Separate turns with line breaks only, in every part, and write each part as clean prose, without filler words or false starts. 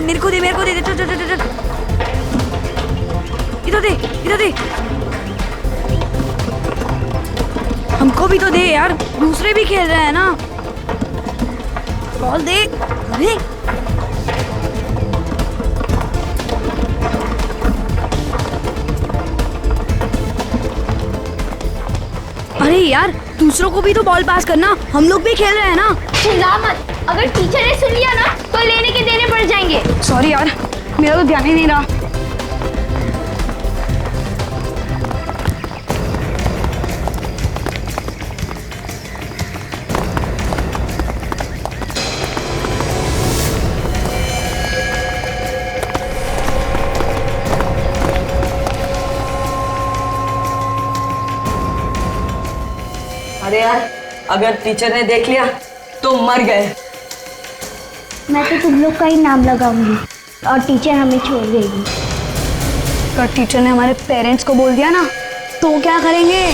मेरे को दे चल चल चल चल, इधर दे हमको भी तो दे यार, दूसरे भी खेल रहे हैं ना। बॉल दे। अरे यार दूसरों को भी तो बॉल पास करना, हम लोग भी खेल रहे हैं ना।
चिल्ला मत, अगर टीचर ने सुन लिया ना तो लेने के देने पड़ जाएंगे।
सॉरी यार, मेरा तो ध्यान ही नहीं रहा।
अरे यार, अगर टीचर ने देख लिया तो मर गए।
मैं तो तुम लोग का ही नाम लगाऊंगी और टीचर हमें छोड़ देगी।
अगर टीचर ने हमारे पेरेंट्स को बोल दिया ना तो क्या करेंगे?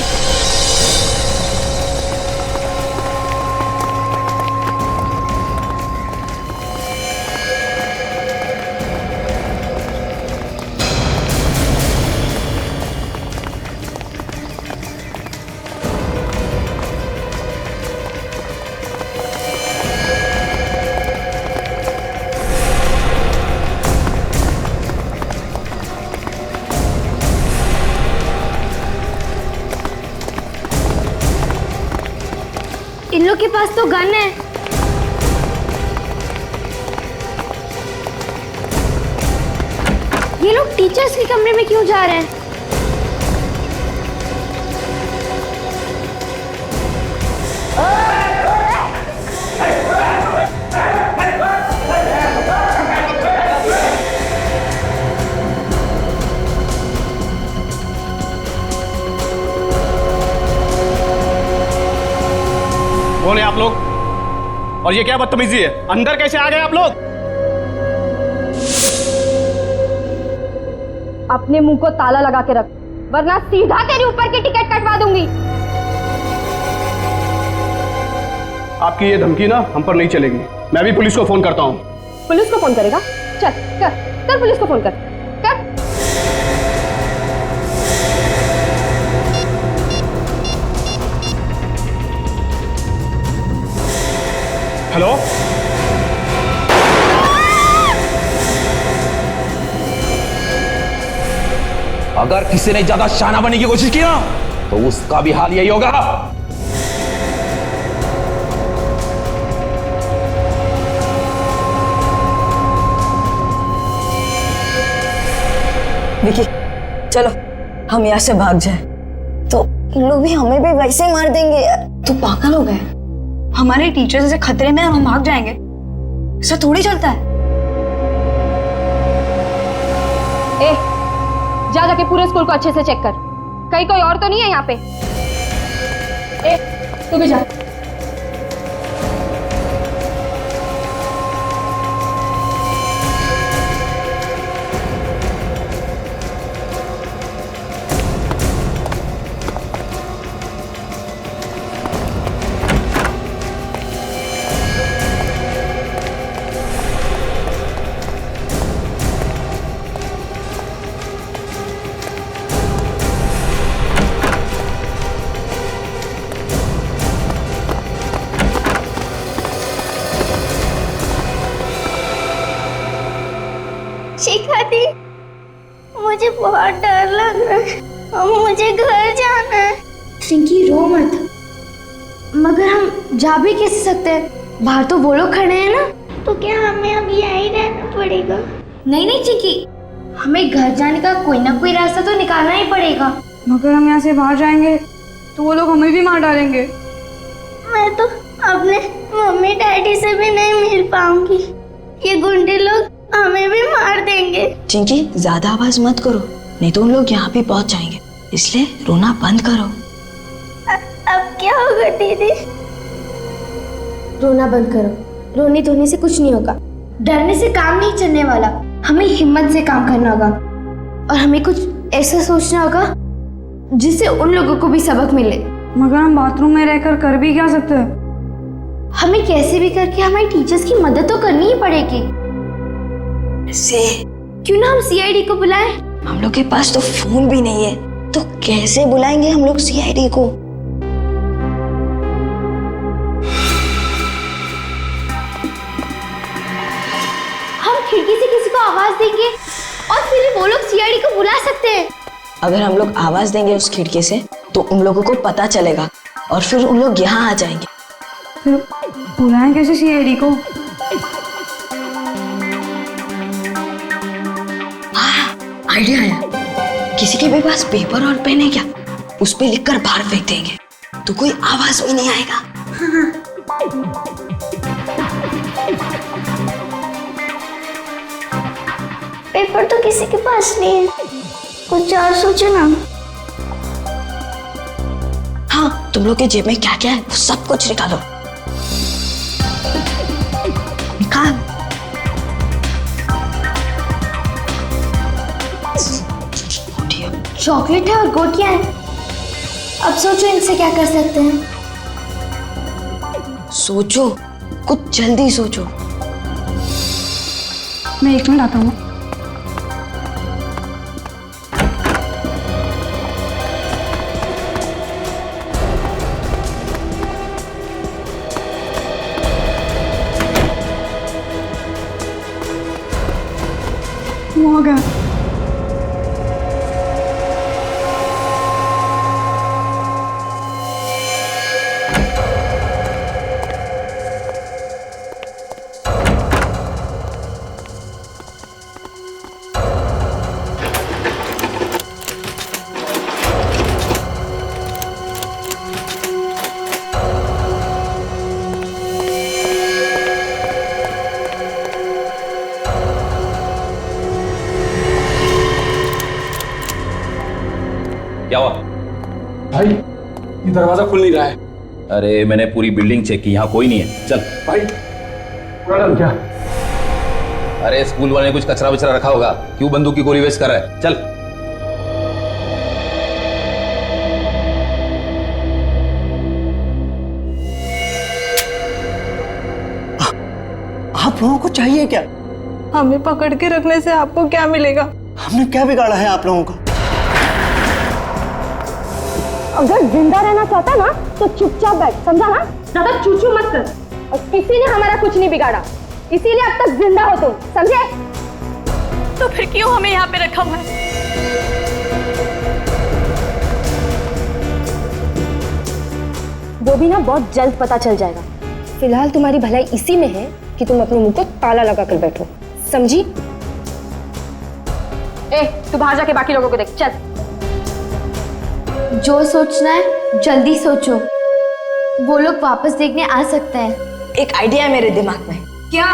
इन लोग के पास तो गन है। ये लोग टीचर्स के कमरे में क्यों जा रहे हैं?
कौन है आप लोग? और ये क्या बदतमीजी है? अंदर कैसे आ गए आप लोग?
अपने मुंह को ताला लगा के रख, वरना सीधा तेरे ऊपर की टिकट कटवा दूंगी।
आपकी ये धमकी ना हम पर नहीं चलेगी। मैं भी पुलिस को फोन करता हूँ।
पुलिस को फोन करेगा? चल कर पुलिस को फोन कर।
हेलो,
अगर किसी ने ज्यादा शाना बनने की कोशिश की ना तो उसका भी हाल यही होगा।
विकी, चलो हम यहाँ से भाग जाए। तो इन लोग भी हमें भी वैसे मार देंगे यार।
तो पागल हो गए? हमारे टीचर जैसे खतरे में हम भाग जाएंगे, ऐसा थोड़ी चलता है।
जाके पूरे स्कूल को अच्छे से चेक कर, कहीं कोई और तो नहीं है यहाँ पे। तू भी जा। शिखा दी, मुझे बहुत डर लग रहा है और मुझे घर जाना है। चिंकी रो मत, मगर हम जा भी कैसे सकते हैं? बाहर तो वो लोग खड़े हैं ना। तो क्या हमें अब यहीं रहना पड़ेगा? नहीं चिंकी, हमें घर जाने का कोई ना कोई रास्ता तो निकालना ही पड़ेगा।
मगर हम यहाँ से बाहर जाएंगे तो वो लोग हमें भी मार डालेंगे।
मैं तो अपने मम्मी डैडी से भी नहीं मिल पाऊंगी, ये गुंडे लोग हमें भी मार देंगे।
चिंकी, ज्यादा आवाज मत करो, नहीं तो उन लोग यहाँ भी पहुंच जाएंगे, इसलिए रोना बंद करो।
अब क्या होगा दीदी? रोना बंद करो, रोने धोने से कुछ नहीं होगा, डरने से काम नहीं चलने वाला। हमें हिम्मत से काम करना होगा और हमें कुछ ऐसा सोचना होगा जिससे उन लोगों को भी सबक मिले।
मगर हम बाथरूम में रहकर कर भी क्या सकते हैं?
हमें कैसे भी करके हमारे टीचर्स की मदद तो करनी ही पड़ेगी।
से
क्यों ना हम सीआईडी को बुलाएं?
हम लोग के पास तो फोन भी नहीं है, तो कैसे बुलाएंगे हम लोग सीआईडी को?
हम खिड़की से किसी को आवाज देंगे और फिर वो लोग सीआईडी को बुला सकते हैं।
अगर हम लोग आवाज देंगे उस खिड़की से तो उन लोगों को पता चलेगा और फिर उन लोग यहाँ आ जाएंगे।
फिर बुलाएं कैसे सीआईडी को?
आइडिया आया। किसी के भी पास पेपर और पेन है क्या? उस पे लिखकर बाहर फेंक देंगे तो कोई आवाज भी नहीं आएगा।
पेपर तो किसी के पास नहीं है, कुछ और सोचो ना।
हाँ, तुम लोग के जेब में क्या क्या है वो सब कुछ निकालो। निकाल।
चॉकलेट है और गोटियां हैं। अब सोचो इनसे क्या कर सकते हैं।
सोचो, कुछ जल्दी सोचो।
मैं 1 मिनट आता हूँ। वो आ गया।
क्या हुआ?
भाई ये दरवाजा खुल नहीं रहा है।
अरे मैंने पूरी बिल्डिंग चेक की, यहाँ कोई नहीं है। चल
भाई मैडम क्या?
अरे स्कूल वाले ने कुछ कचरा वचरा रखा होगा, क्यों बंदूक की गोली वेस्ट कर रहा है? चल।
आप लोगों को चाहिए क्या?
हमें पकड़ के रखने से आपको क्या मिलेगा?
हमने क्या बिगाड़ा है आप लोगों का?
अगर जिंदा रहना चाहता ना तो चुपचाप बैठ, समझा ना? ज्यादा चूचू मत कर। और किसी ने हमारा कुछ नहीं बिगाड़ा, इसीलिए अब तक जिंदा हो तुम, समझे?
तो फिर क्यों हमें यहाँ पे रखा हुआ है?
वो भी ना बहुत जल्द पता चल जाएगा। फिलहाल तुम्हारी भलाई इसी में है कि तुम अपने मुंह को ताला लगा कर बैठो, समझी? तू बाहर जाके बाकी लोगों को देख, चल।
जो सोचना है जल्दी सोचो, वो लोग वापस देखने आ सकते हैं।
एक आइडिया है मेरे दिमाग में।
क्या?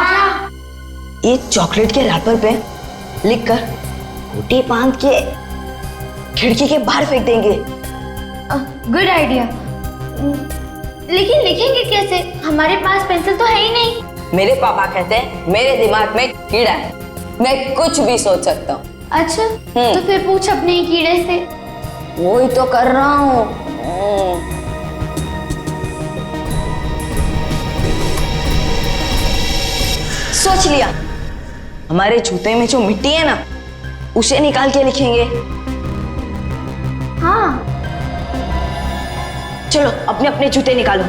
ये चॉकलेट के रैपर पे लिखकर गोटी बांध के खिड़की के बाहर फेंक देंगे।
Good idea. लेकिन लिखेंगे कैसे? हमारे पास पेंसिल तो है ही नहीं।
मेरे पापा कहते हैं मेरे दिमाग में कीड़ा है, मैं कुछ भी सोच सकता हूँ।
अच्छा, तो फिर पूछ अपने ही कीड़े से।
वो ही तो कर रहा हूँ। सोच लिया। हमारे जूते में जो मिट्टी है ना, उसे निकाल के लिखेंगे।
हाँ,
चलो अपने अपने जूते निकालो।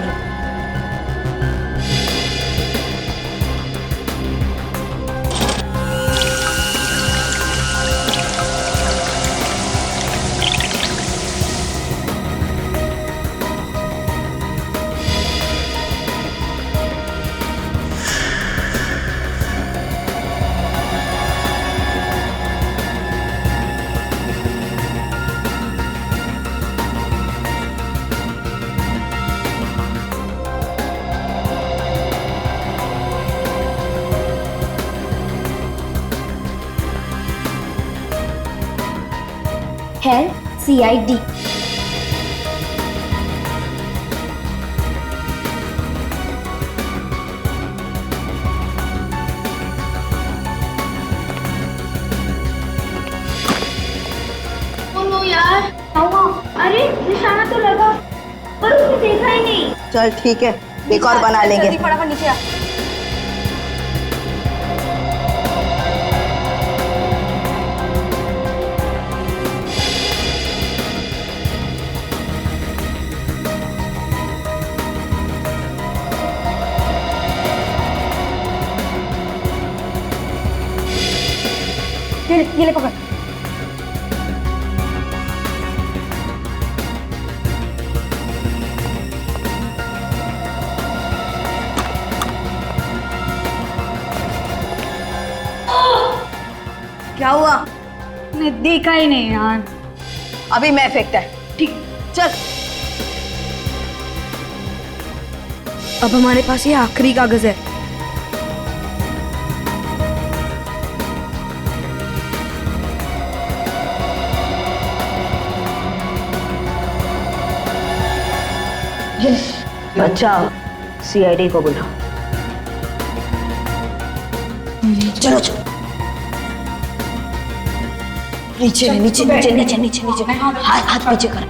है CID। यार, अरे निशाना तो लगा पर उसने देखा ही नहीं।
चल ठीक है, एक और बना लेंगे।
फटाफट नीचे आ। ये ले पकड़।
क्या हुआ?
मैं देखा ही नहीं यार।
अभी मैं फेंकता है। ठीक, चल।
अब हमारे पास ये आखिरी कागज है।
बचाओ, सीआईडी को बुलाओ। चलो चलो, नीचे नीचे नीचे नीचे नीचे नीचे, हाथ पीछे कर।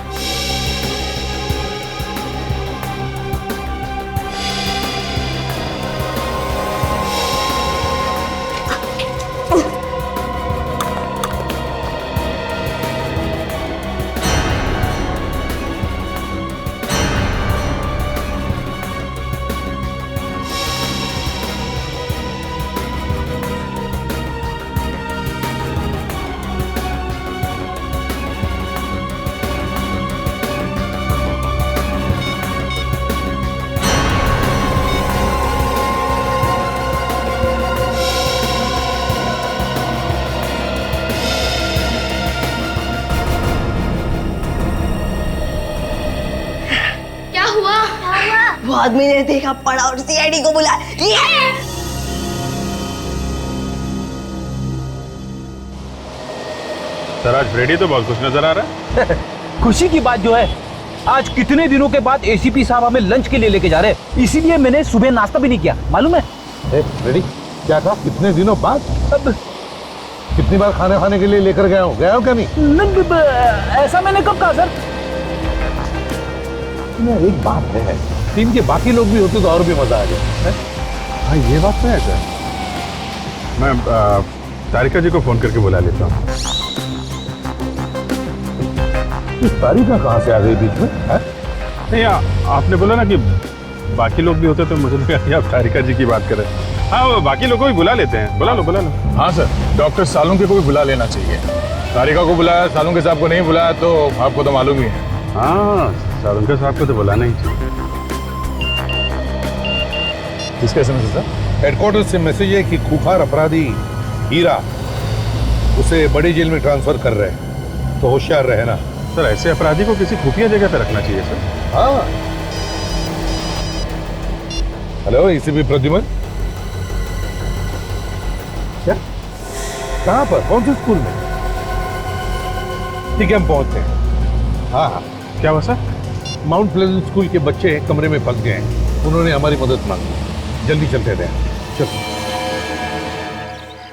वो आदमी ने देखा, पड़ा और सीआईडी को बुलाया।
सर आज फ्रेडी तो बहुत खुश नजर आ रहा है।
खुशी की बात जो है, आज कितने दिनों के बाद एसीपी साहब हमें लंच के लिए लेके जा रहे हैं, इसीलिए मैंने सुबह नाश्ता भी नहीं किया, मालूम है?
फ्रेडी क्या था, कितने दिनों बाद? अब कितनी बार खाने खाने के लिए लेकर गया हूँ क्या नहीं?
ऐसा मैंने कब कहा सर?
एक बात है, टीम के बाकी लोग भी होते तो और भी मजा आ जाए। हाँ ये बात तो है सर। मैं तारिका जी को फोन करके बुला लेता हूँ। तारिका कहाँ से आ गई बीच में? नहीं आपने बोला ना कि बाकी लोग भी होते तो मुझे लगा आप तारिका जी की बात कर रहे हैं। हाँ वो बाकी लोगों को भी बुला लेते हैं, बुला लो बुला लो। हाँ सर, डॉक्टर सालुंके को भी बुला लेना चाहिए। तारिका को बुलाया, सालुंके साहब को नहीं बुलाया तो आपको तो मालूम ही है। हाँ सालुंके साहब को तो बुलाना ही चाहिए। किसका एसएमएस है सर? हेडक्वार्टर से मैसेज है कि खूंखार अपराधी हीरा उसे बड़ी जेल में ट्रांसफर कर रहे हैं, तो होशियार रहना। सर ऐसे अपराधी को किसी खुफिया जगह पे रखना चाहिए सर। हाँ हेलो एसीपी प्रद्युमन, क्या कहाँ पर, कौन से स्कूल में? ठीक है हम पहुंचते हैं। हाँ हाँ क्या हुआ सर? माउंट प्लेजेंट स्कूल के बच्चे कमरे में फंस गए हैं, उन्होंने हमारी मदद मांगी, जल्दी चलते रहे। चलो।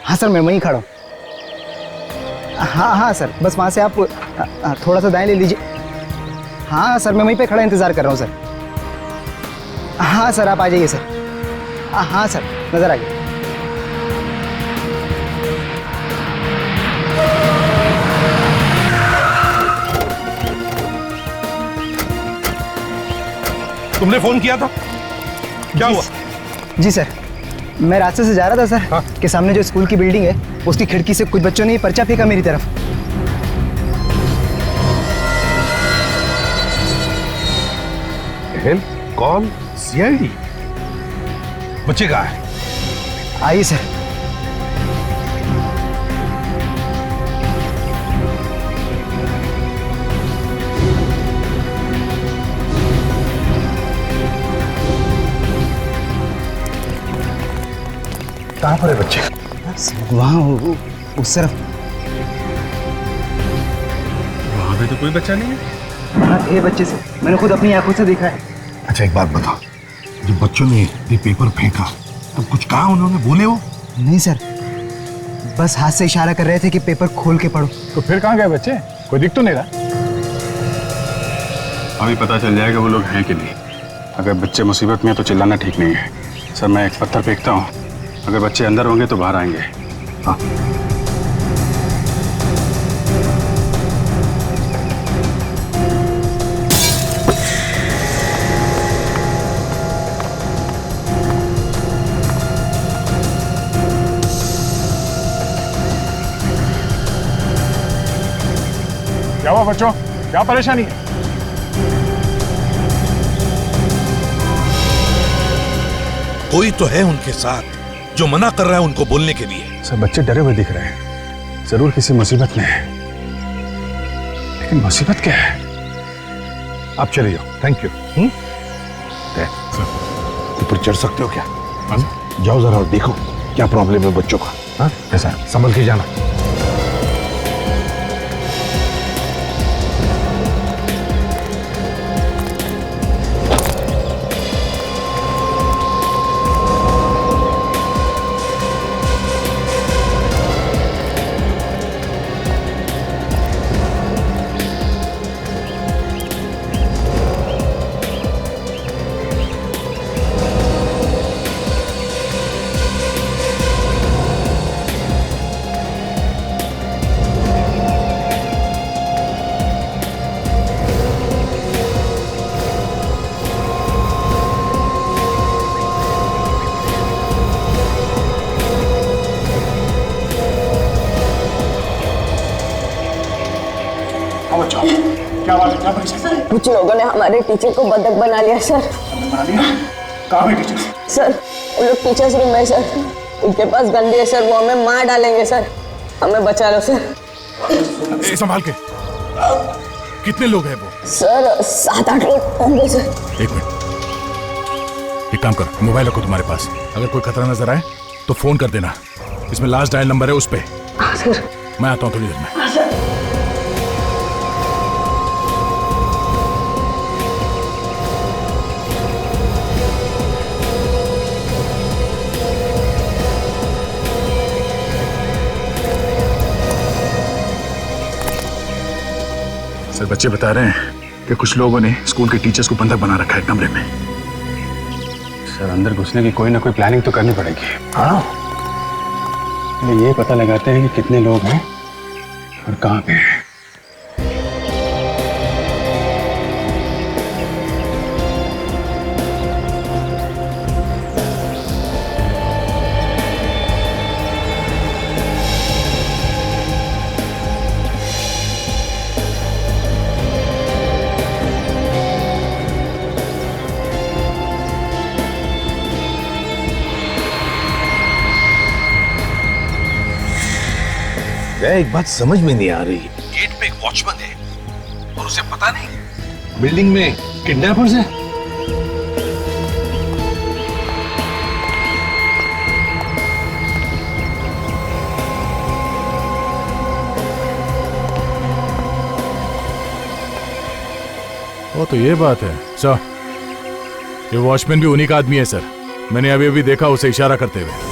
हाँ सर मैं वहीं खड़ा हूँ। हाँ हाँ सर, बस वहाँ से आप थोड़ा सा दाएं ले लीजिए। हाँ सर मैं वहीं पे खड़ा इंतज़ार कर रहा हूँ सर। हाँ सर आप आ जाइए सर। हाँ सर नज़र आइए।
तुमने फोन किया था, क्या हुआ?
जी सर, मैं रास्ते से जा रहा था सर। हाँ? कि सामने जो स्कूल की बिल्डिंग है उसकी खिड़की से कुछ बच्चों ने पर्चा फेंका मेरी तरफ।
हेल्प कॉल सीआईडी, बच्चे कहाँ है?
आइए सर।
कहाँ पर है बच्चे?
वहाँ उस तरफ।
वहाँ पे तो कोई बच्चा नहीं है।
वहाँ थे बच्चे से, मैंने खुद अपनी आंखों से देखा है।
अच्छा एक बात बताओ, जब बच्चों ने ये पेपर फेंका तो कुछ कहा उन्होंने, बोले वो?
नहीं सर, बस हाथ से इशारा कर रहे थे कि पेपर खोल के पढ़ो।
तो फिर कहाँ गए बच्चे? कोई दिख तो नहीं रहा।
अभी पता चल जाएगा वो लोग हैं कि नहीं। अगर बच्चे मुसीबत में है तो चिल्लाना ठीक नहीं है। सर मैं एक पत्थर फेंकता हूँ, अगर बच्चे अंदर होंगे तो बाहर आएंगे। हाँ
क्या हुआ बच्चों, क्या परेशानी है?
कोई तो है उनके साथ जो मना कर रहा है उनको बोलने के लिए।
सर बच्चे डरे हुए दिख रहे हैं, जरूर किसी मुसीबत में है, लेकिन मुसीबत क्या है?
आप चले जाओ। Thank you. ऊपर चढ़ सकते हो क्या? जाओ जरा और देखो क्या प्रॉब्लम है बच्चों का। हाँ ऐसा संभल के जाना।
क्या बात है, क्या परेशानी?
कुछ लोगों ने हमारे टीचर को बंधक बना लिया सर।
बना लिया? कहाँ है टीचर?
सर वो लोग टीचर्स रूम में सर, उनके पास गंदी है सर, वो हमें मार डालेंगे सर, हमें बचा लो सर।
संभाल के। कितने लोग हैं वो?
सर 7-8 लोग होंगे सर।
एक मिनट, एक काम करो, मोबाइल रखो तुम्हारे पास, अगर कोई खतरा नजर आए तो फोन कर देना, इसमें लास्ट डायल नंबर है उस पे।
हाँ सर।
मैं आता हूँ थोड़ी देर में।
हाँ सर।
सर बच्चे बता रहे हैं कि कुछ लोगों ने स्कूल के टीचर्स को बंधक बना रखा है कमरे में।
सर अंदर घुसने की कोई ना कोई प्लानिंग तो करनी पड़ेगी।
हाँ
ये पता लगाते हैं कि कितने लोग हैं और कहाँ पे हैं।
एक बात समझ में नहीं आ रही, गेट पे एक वॉचमैन है और उसे पता नहीं बिल्डिंग में किडनैपर्स हैं।
वो तो ये बात है सर, ये वॉचमैन भी उन्हीं का आदमी है सर, मैंने अभी अभी देखा उसे इशारा करते हुए।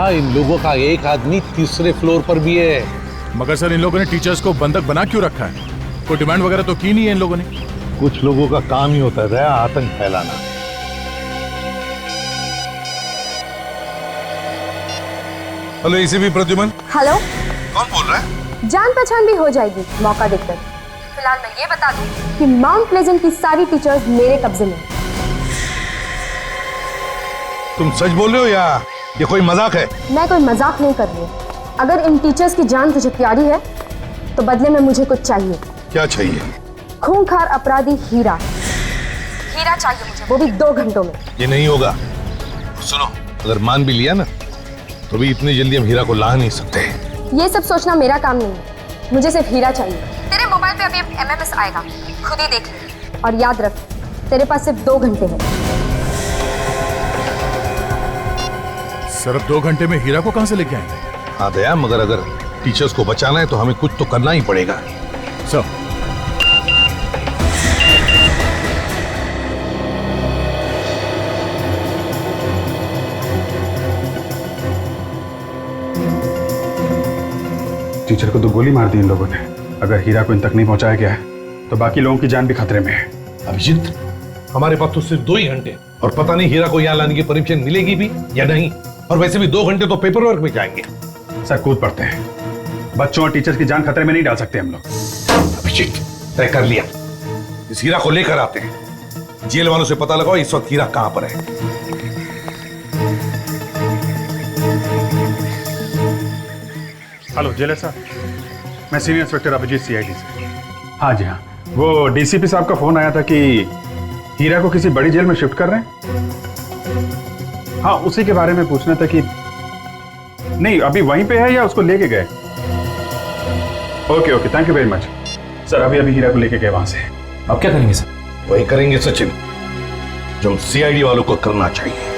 इन लोगों का एक आदमी तीसरे फ्लोर पर भी है।
मगर सर इन लोगों ने टीचर्स को बंधक बना क्यों रखा है? कोई डिमांड वगैरह तो की नहीं है इन लोगों ने?
कुछ लोगों का काम ही होता है आतंक फैलाना।
Hello ACP Pradyuman.
हेलो,
कौन बोल रहा है?
जान पहचान भी हो जाएगी मौका देखकर। फिलहाल मैं ये बता दूं कि माउंट प्लेजेंट की सारी टीचर्स मेरे कब्जे में।
तुम सच बोल रहे हो या ये कोई मजाक है?
मैं कोई मजाक नहीं कर रही हूँ। अगर इन टीचर्स की जान तुझे प्यारी है तो बदले में मुझे कुछ चाहिए।
क्या चाहिए?
खूंखार अपराधी हीरा चाहिए मुझे, वो भी 2 घंटों में।
ये नहीं होगा। सुनो, अगर मान भी लिया ना तो भी इतनी जल्दी हम हीरा को ला नहीं सकते।
ये सब सोचना मेरा काम नहीं है, मुझे सिर्फ हीरा चाहिए। तेरे मोबाइल पे अभी MMS आएगा, खुद ही देख ले। और याद रख, तेरे पास सिर्फ 2 घंटे हैं।
सर अब 2 घंटे में हीरा को कहां से लेके आएंगे?
हाँ दया, मगर अगर टीचर्स को बचाना है तो हमें कुछ तो करना ही पड़ेगा।
सर
टीचर को तो गोली मार दी इन लोगों ने। अगर हीरा को इन तक नहीं पहुंचाया गया है तो बाकी लोगों की जान भी खतरे में है।
अभिजीत,
हमारे पास तो सिर्फ 2 ही घंटे, और पता नहीं हीरा को यहाँ लाने की परमिशन मिलेगी भी या नहीं। और वैसे भी 2 घंटे तो पेपर वर्क में जाएंगे।
सर कूद पड़ते हैं, बच्चों और टीचर्स की जान खतरे में नहीं डाल सकते हम लोग।
अभिजीत, तय कर लिया, इस हीरा को लेकर आते हैं। जेल वालों से पता लगाओ इस वक्त हीरा कहां पर है।
हेलो जेलर साहब, मैं सीनियर इंस्पेक्टर अभिजीत सीआईडी से। हाँ जी हाँ, वो डीसीपी साहब का फोन आया था कि हीरा को किसी बड़ी जेल में शिफ्ट कर रहे हैं। हाँ, उसी के बारे में पूछना था कि नहीं अभी वहीं पे है या उसको लेके गए। Okay okay, thank you very much sir. अभी अभी हीरा को लेके गए वहां से।
अब क्या करेंगे सर? वही करेंगे सचिन जो सीआईडी वालों को करना चाहिए।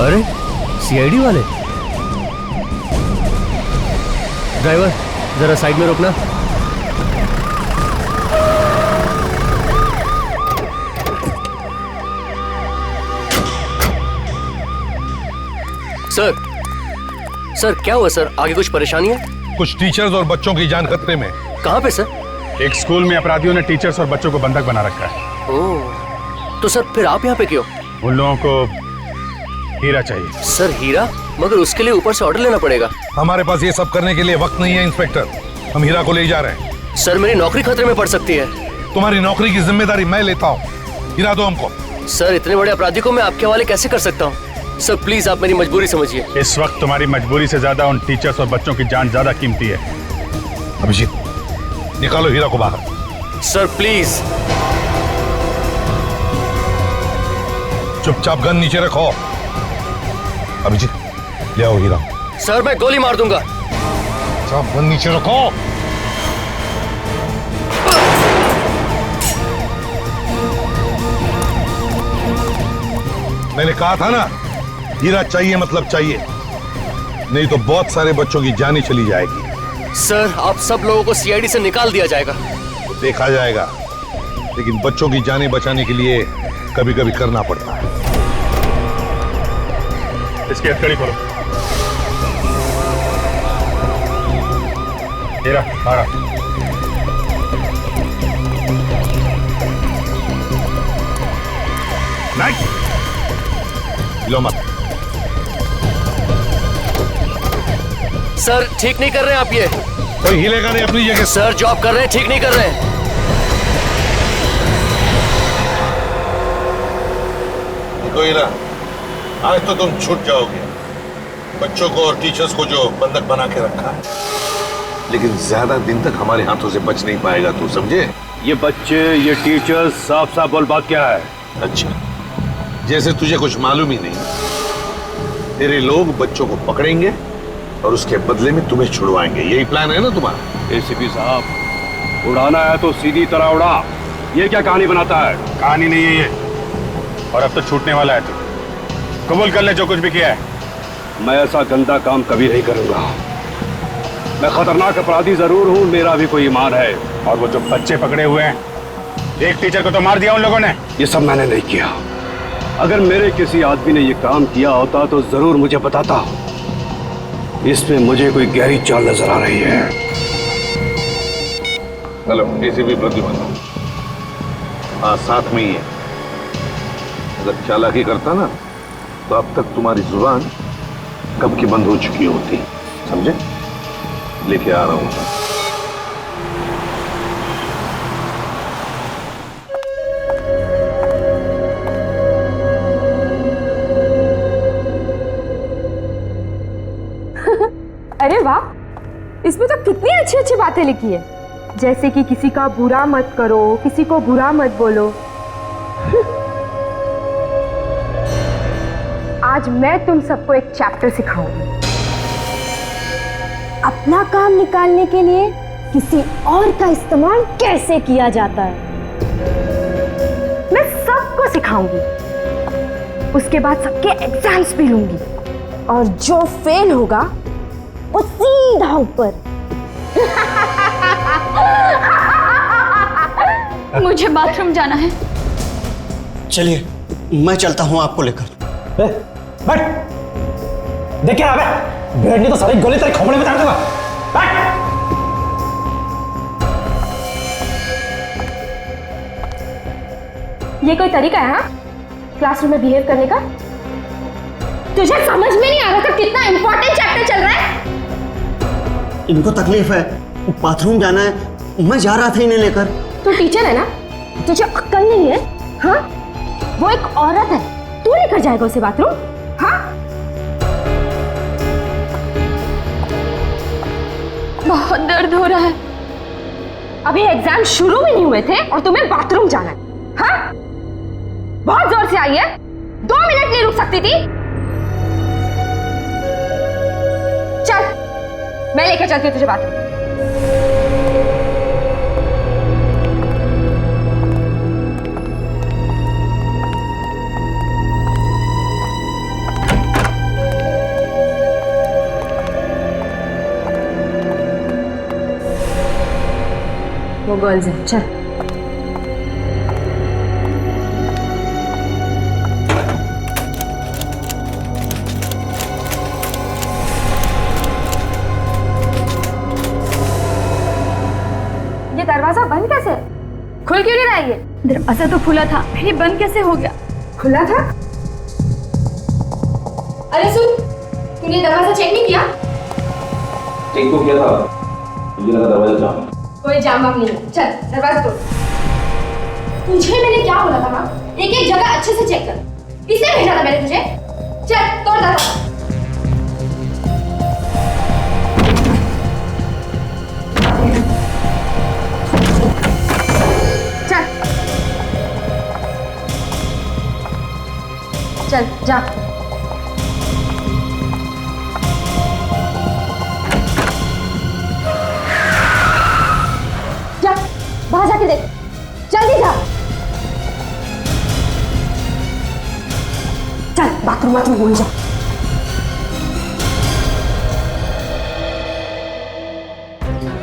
अरे सीआईडी वाले। ड्राइवर जरा साइड में रोकना। सर क्या हुआ सर? आगे कुछ परेशानी है?
कुछ टीचर्स और बच्चों की जान खतरे में।
कहाँ पे सर?
एक स्कूल में अपराधियों ने टीचर्स और बच्चों को बंधक बना रखा है।
ओह, तो सर फिर आप यहाँ पे क्यों?
उन लोगों को हीरा चाहिए।
सर हीरा? मगर उसके लिए ऊपर से ऑर्डर लेना पड़ेगा।
हमारे पास ये सब करने के लिए वक्त नहीं है इंस्पेक्टर, हम हीरा को ले जा रहे हैं।
सर मेरी नौकरी खतरे में पड़ सकती है।
तुम्हारी नौकरी की जिम्मेदारी मैं लेता हूँ, हीरा दो हमको।
सर इतने बड़े अपराधी को मैं आपके हवाले कैसे कर सकता हूँ? सर प्लीज आप मेरी मजबूरी समझिए।
इस वक्त तुम्हारी मजबूरी से ज्यादा उन टीचर्स और बच्चों की जान ज्यादा कीमती है।
अभिजीत निकालो हीरा को बाहर।
Sir please.
चुपचाप गन नीचे रखो। अभिजीत ले आओ हीरा।
सर मैं गोली मार दूंगा।
सब गन नीचे रखो। मैंने कहा था ना, हीरा चाहिए मतलब चाहिए, नहीं तो बहुत सारे बच्चों की जानें चली जाएगी।
सर आप सब लोगों को सीआईडी से निकाल दिया जाएगा।
तो देखा जाएगा, लेकिन बच्चों की जानें बचाने के लिए कभी कभी करना पड़ता है।
इसकी हथकड़ी खोलो। हीरा बाहर आ। नहीं लो मत।
सर ठीक नहीं कर रहे हैं आप ये।
कोई हिलेगा नहीं अपनी जगह।
सर जॉब कर रहे हैं, ठीक नहीं कर रहे हैं।
देखो हीरा, आज तो तुम छूट जाओगे, बच्चों को और टीचर्स को जो बंधक बना के रखा है, लेकिन ज्यादा दिन तक हमारे हाथों से बच नहीं पाएगा, तू समझे?
ये बच्चे, ये टीचर्स, साफ साफ बोल बात क्या है?
अच्छा, जैसे तुझे कुछ मालूम ही नहीं। तेरे लोग बच्चों को पकड़ेंगे और उसके बदले में तुम्हें छुड़वाएंगे, यही प्लान है ना तुम्हारा?
एसीपी साहब, उड़ाना है तो सीधी तरह उड़ा। ये क्या कहानी बनाता है?
कहानी नहीं है ये, और अब तो छूटने वाला है तू। कबूल कर ले जो कुछ भी किया है।
मैं ऐसा गंदा काम कभी नहीं करूंगा। मैं खतरनाक अपराधी जरूर हूं, मेरा भी कोई ईमान है।
और वो जो बच्चे पकड़े हुए हैं, एक टीचर को तो मार दिया उन लोगों ने।
ये सब मैंने नहीं किया। अगर मेरे किसी आदमी ने ये काम किया होता तो जरूर मुझे बताता। इसमें मुझे कोई गहरी चाल नजर आ रही है।
Hello ACP Pradyuman. हाँ साथ में ही है। अगर चालाकी करता ना तो अब तक तुम्हारी जुबान कब की बंद हो चुकी होती, समझे? लेके आ रहा हूं।
अरे वाह, इसमें तो कितनी अच्छी अच्छी बातें लिखी है, जैसे कि किसी का बुरा मत करो, किसी को बुरा मत बोलो। आज मैं तुम सबको एक चैप्टर सिखाऊंगी। अपना काम निकालने के लिए किसी और का इस्तेमाल कैसे किया जाता है, मैं सबको सिखाऊंगी। उसके बाद सबके एग्जाम्स भी लूंगी और जो फेल होगा वो सीधा ऊपर।
मुझे बाथरूम जाना है।
चलिए मैं चलता हूँ आपको लेकर।
बैठ, देख क्या है, बैठ नहीं तो सारी गोली तेरे खोपड़े में डाल दूंगा। बैठ।
ये कोई तरीका है हाँ? क्लासरूम में बिहेव करने का? तुझे समझ में नहीं आ रहा था कितना इंपॉर्टेंट चैप्टर चल रहा है?
इनको तकलीफ है, बाथरूम जाना है, मैं जा रहा था इन्हें लेकर।
तू टीचर है ना, तुझे अक्ल नहीं है? हाँ, वो एक औरत है, तू लेकर जाएगा उसे बाथरूम? हाँ,
बहुत दर्द हो रहा है।
अभी एग्जाम शुरू भी नहीं हुए थे और तुम्हें बाथरूम जाना है? हाँ, बहुत जोर से आई है, 2 मिनट नहीं रुक सकती थी? चल, मैं लेकर चलती हूँ तुझे बाथरूम। वो गर्ल्स है, चल। ये दरवाजा बंद कैसे? खुल क्यों नहीं रहा है ये?
दरवाजा तो खुला था, फिर ये बंद कैसे हो गया?
खुला था? अरे सुन, तूने दरवाजा चेक नहीं किया?
चेक तो किया था, मुझे लगा दरवाजा जाम है।
कोई जाम वाम नहीं है, चल दरवाजा तोड़। तुझे मैंने क्या बोला था ना, एक एक जगह अच्छे से चेक कर। किसने भेजा था मैंने तुझे? चल तोड़ दरवाजा। चल जा। जा, बाहर जाके देख, जल्दी जा। चल बाथरूम भूल जा।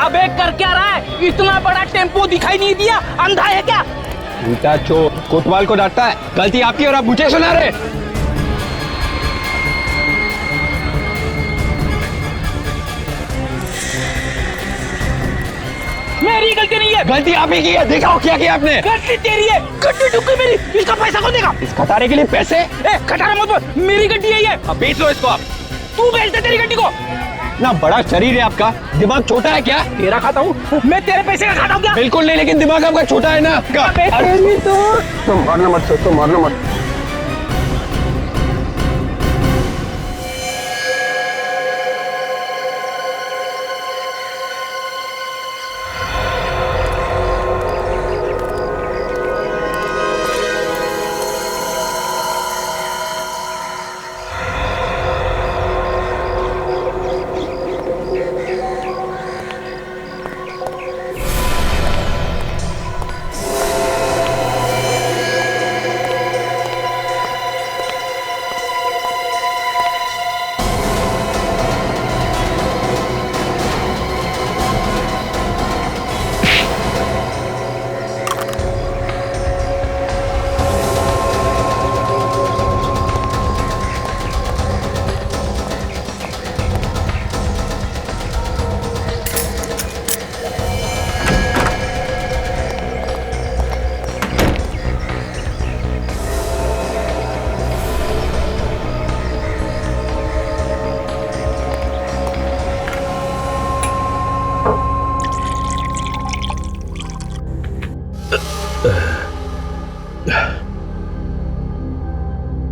अबे कर क्या रहा है? इतना बड़ा टेम्पो दिखाई नहीं दिया? अंधा है क्या?
उल्टा चोर कोतवाल को डांटता है, गलती आपकी और आप मुझे सुना रहे।
मेरी गलती नहीं है।
गलती आप ही की है, दिखाओ क्या किया आपने।
गलती तेरी है, गड्डी डूब गई मेरी। इसका पैसा कौन देगा?
इस खटारे के लिए पैसे?
खटारा मत बोल, मेरी गड्डी है ये।
अब बेच लो इसको आप।
तू बेच दे तेरी गड्डी को।
ना बड़ा शरीर है आपका, दिमाग छोटा है क्या?
तेरा खाता हूँ मैं, तेरे पैसे का खाता हूँ क्या?
बिल्कुल नहीं, लेकिन दिमाग आपका छोटा है ना।
तो
मारना मत सोचो, मारना मत।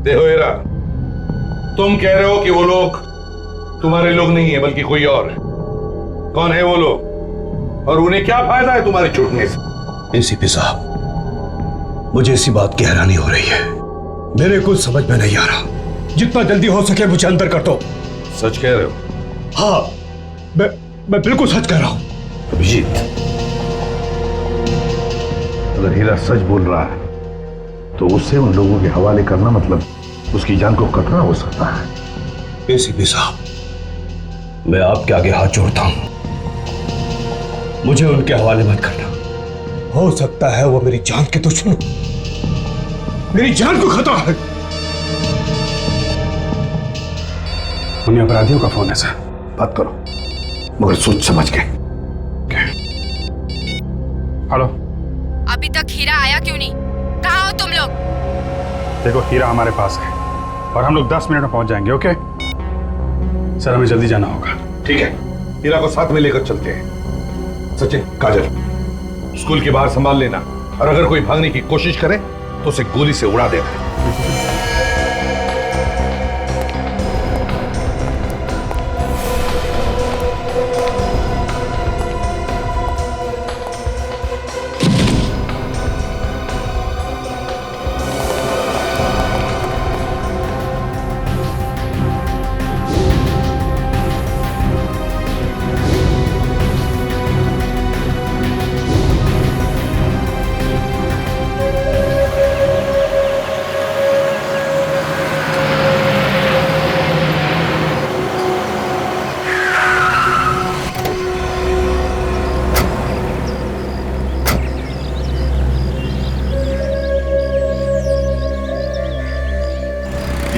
देखो हीरा, तुम कह रहे हो कि वो लोग तुम्हारे लोग नहीं है बल्कि कोई और है। कौन है वो लोग और उन्हें क्या फायदा है तुम्हारे छूटने से?
एसीपी साहब, मुझे इसी बात की हैरानी हो रही है। मेरे कुछ समझ में नहीं आ रहा जितना जल्दी हो सके मुझे अंदर कर दो।
सच कह रहे हो?
हाँ, मैं बिल्कुल सच कह रहा हूं।
अभिजीत, अगर हीरा सच बोल रहा है तो उसे उन लोगों के हवाले करना मतलब उसकी जान को खतरा हो सकता है।
एसीपी साहब, मैं आपके आगे हाथ जोड़ता हूं, मुझे उनके हवाले मत करना। हो सकता है वो मेरी जान के दुश्मन, मेरी जान को खतरा है।
उन्हीं अपराधियों का फोन है सर।
बात करो, मगर सोच समझ के।
हेलो,
अभी तक हीरा आया क्यों नहीं? कहाँ हो तुम लोग?
देखो हीरा हमारे पास है और हम लोग 10 मिनट में पहुंच जाएंगे। ओके सर, हमें जल्दी जाना होगा।
ठीक है, हीरा को साथ में लेकर चलते हैं। सचिन, काजल, स्कूल के बाहर संभाल लेना, और अगर कोई भागने की कोशिश करे तो उसे गोली से उड़ा देना।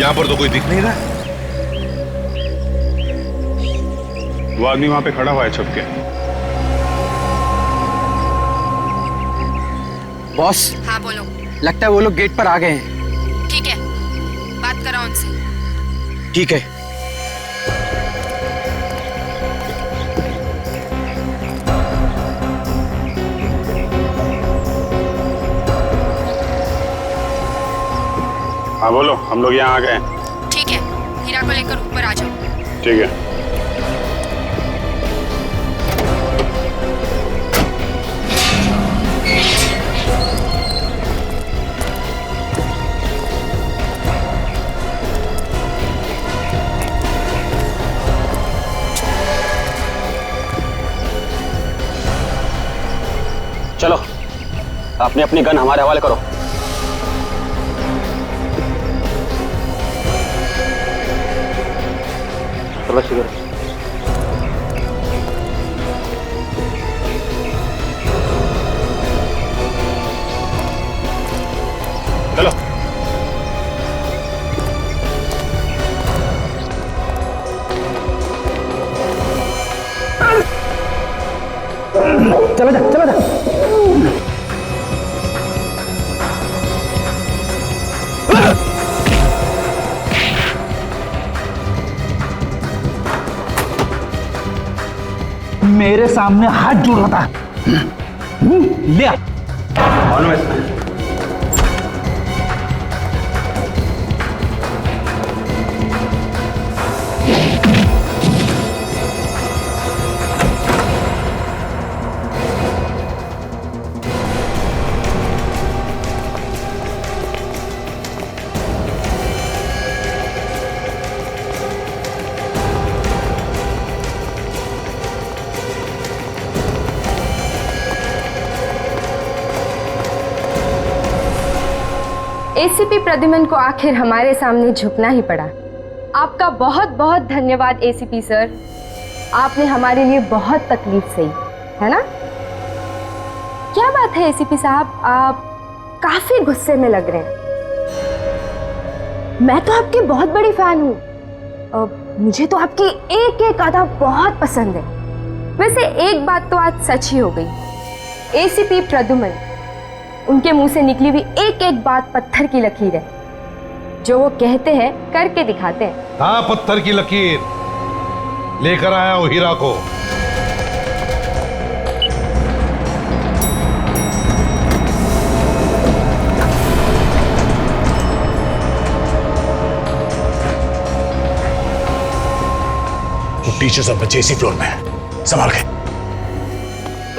यहां पर तो कोई दिख नहीं रहा।
वो आदमी वहां पे खड़ा हुआ है छुप के।
बॉस,
हाँ बोलो।
लगता है वो लोग गेट पर आ गए हैं।
ठीक है, बात करो उनसे।
ठीक है।
हाँ बोलो, हम लोग यहाँ आ गए हैं।
ठीक है, हीरा को लेकर ऊपर आ जाओ।
ठीक है।
चलो, अपनी अपनी गन हमारे हवाले करो। तलाशी करो।
चलो।
चलो जा, चलो जा।
मेरे सामने हाथ जोड़ रहा था। ले आ।
मालूम है।
एसीपी प्रद्युमन को आखिर हमारे सामने झुकना ही पड़ा। आपका बहुत बहुत धन्यवाद एसीपी सर, आपने हमारे लिए बहुत तकलीफ सही, है ना? क्या बात है एसीपी साहब, आप काफी गुस्से में लग रहे हैं। मैं तो आपकी बहुत बड़ी फैन हूँ, मुझे तो आपकी एक एक अदा बहुत पसंद है। वैसे एक बात तो आज सच ही हो गई, एसीपी प्रद्युमन, उनके मुंह से निकली हुई एक एक बात पत्थर की लकीर है। जो वो कहते हैं करके दिखाते हैं।
हाँ, पत्थर की लकीर लेकर आया हूं हीरा को।
टीचर्स और बच्चे इसी फ्लोर में हैं, संभाल के।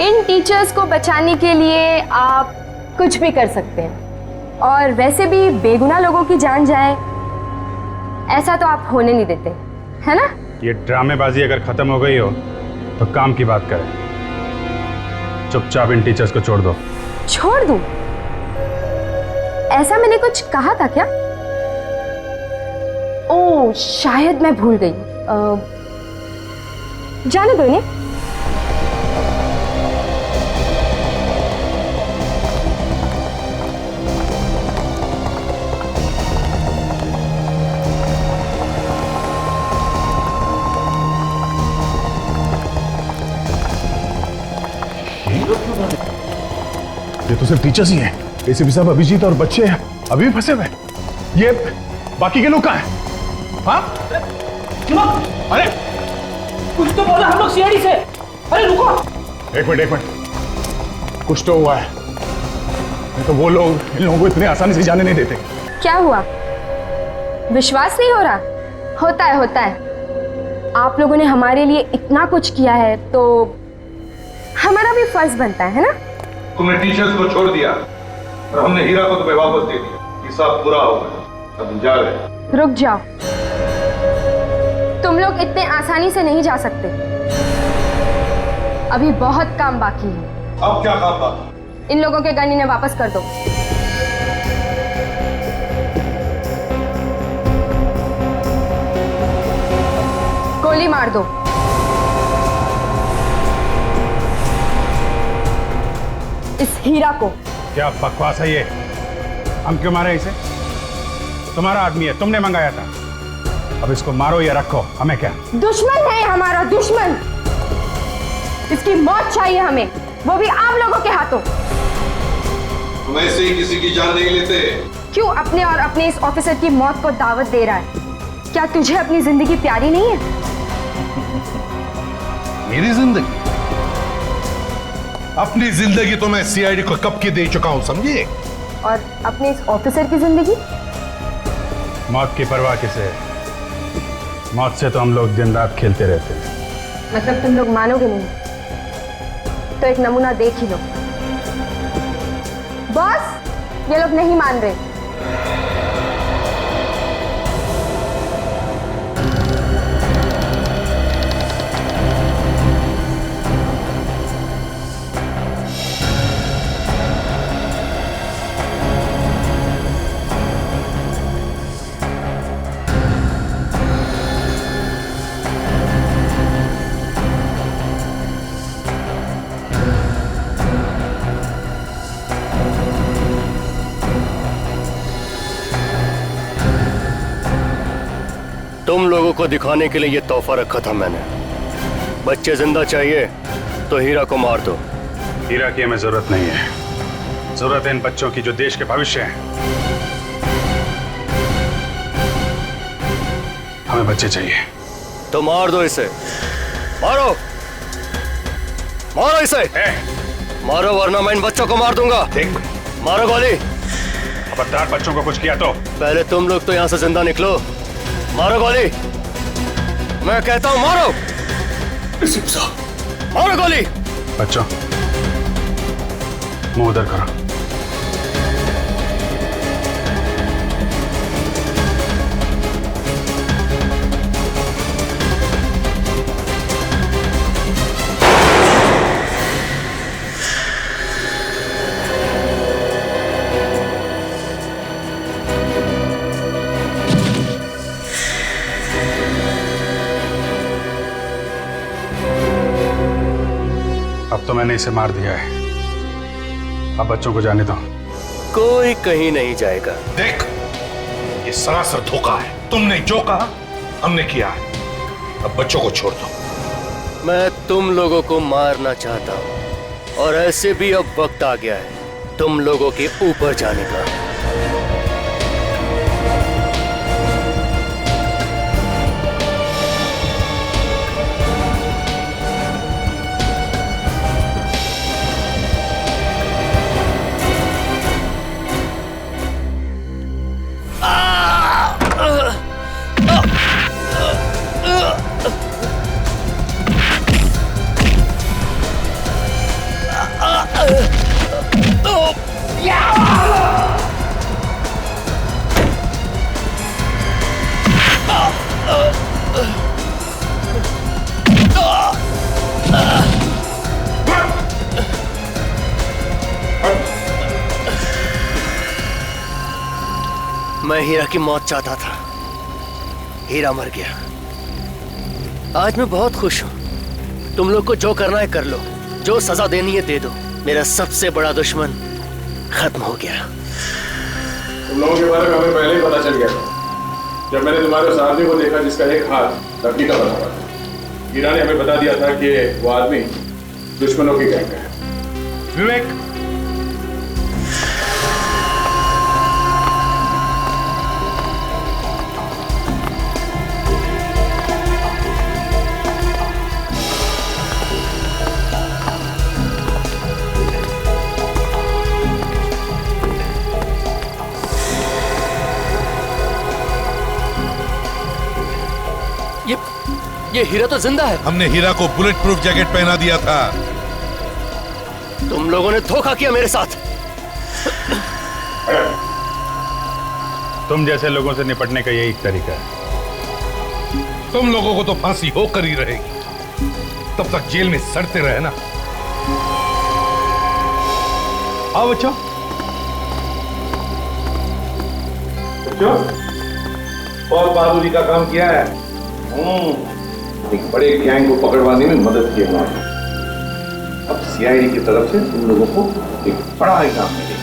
इन टीचर्स को बचाने के लिए आप कुछ भी कर सकते हैं, और वैसे भी बेगुनाह लोगों की जान जाए ऐसा तो आप होने नहीं देते, है ना?
ये ड्रामेबाजी अगर खत्म हो गई हो तो काम की बात करें। चुपचाप इन टीचर्स को छोड़ दो।
छोड़ दूं? ऐसा मैंने कुछ कहा था क्या? ओह, शायद मैं भूल गई। जाने दो इन्हें।
ये तो सिर्फ टीचर्स ही हैं। एसीपी साहब, अभिजीत और बच्चे अभी भी फंसे हुए। ये बाकी के लोग कहाँ हैं? हाँ? अरे
कुछ तो बोला, हम लोग सीआईडी से। अरे रुको,
एक मिनट, कुछ तो हुआ है। नहीं तो वो लोग इन लोगों को इतने आसानी से जाने नहीं देते।
क्या हुआ? विश्वास नहीं हो रहा? होता है। आप लोगों ने हमारे लिए इतना कुछ किया है तो हमारा भी फर्ज बनता है ना?
तुमने टीचर्स को छोड़ दिया और हमने हीरा को तुम्हें वापस दे दिया। हिसाब पूरा हो गया, अब जा रहे।
रुक जाओ, तुम लोग इतने आसानी से नहीं जा सकते। अभी बहुत काम बाकी है।
अब क्या काम बाकी?
इन लोगों के गन इन्हें वापस कर दो। गोली मार दो। इस हीरा को।
क्या बकवास है ये? हम क्यों मारे इसे? तुम्हारा आदमी है, तुमने मंगाया था। अब इसको मारो या रखो, हमें क्या?
दुश्मन है हमारा, दुश्मन। इसकी मौत चाहिए हमें, वो भी आप लोगों के हाथों।
तुम ऐसे ही किसी की जान नहीं लेते।
क्यों अपने और अपने इस ऑफिसर की मौत को दावत दे रहा है? क्या तुझे अपनी जिंदगी प्यारी नहीं है?
मेरी जिंदगी? अपनी जिंदगी तो मैं सीआईडी को कब की दे चुका हूं, समझिए।
और अपने इस ऑफिसर की जिंदगी?
मौत की परवाह किसे? मौत से तो हम लोग दिन रात खेलते रहते हैं।
मतलब तुम लोग मानोगे नहीं? तो एक नमूना देख ही लो। बॉस, ये लोग नहीं मान रहे।
तुम लोगों को दिखाने के लिए ये तोहफा रखा था मैंने। बच्चे जिंदा चाहिए तो हीरा को मार दो।
हीरा की हमें जरूरत नहीं है। जरूरत है इन बच्चों की जो देश के भविष्य हैं। हमें बच्चे चाहिए।
तो मार दो इसे। मारो, मारो इसे। मारो वरना मैं इन बच्चों को मार दूंगा।
देख,
मारो गोली।
खबरदार बच्चों को कुछ किया तो।
पहले तुम लोग तो यहाँ से जिंदा निकलो। मारो गोली, मैं कहता हूँ मारो। मारो गोली।
बच्चों, मुंह उधर करो। अब तो मैंने इसे मार दिया है। अब बच्चों को जाने दो।
कोई कहीं नहीं जाएगा।
देख, ये सरासर धोखा है। तुमने जो कहा हमने किया है। अब बच्चों को छोड़ दो।
मैं तुम लोगों को मारना चाहता हूं और ऐसे भी अब वक्त आ गया है तुम लोगों के ऊपर जाने का। मैं हीरा की मौत चाहता था, हीरा मर गया। आज मैं बहुत खुश हूँ। तुम लोग को जो करना है कर लो, जो सजा देनी है दे दो। मेरा सबसे बड़ा दुश्मन खत्म हो गया।
तुम लोगों के बारे में हमें पहले ही पता चल गया था। जब मैंने तुम्हारे उस आदमी को देखा जिसका एक हाथ लकड़ी का बना हुआ था, हीरा ने हमें बता दिया था कि वो आदमी दुश्मनों की गैंग है। विवेक,
ये हीरा तो जिंदा है।
हमने हीरा को बुलेट प्रूफ जैकेट पहना दिया था।
तुम लोगों ने धोखा किया मेरे साथ।
तुम जैसे लोगों से निपटने का यही तरीका है।
तुम लोगों को तो फांसी होकर ही रहेगी, तब तक जेल में सड़ते रहे ना।
आओ बच्चों।
बहुत बहादुरी का काम किया है। एक बड़े गैंग को पकड़वाने में मदद की हमारी। अब सीआईडी की तरफ से तुम लोगों को एक बड़ा इनाम मिलेगा।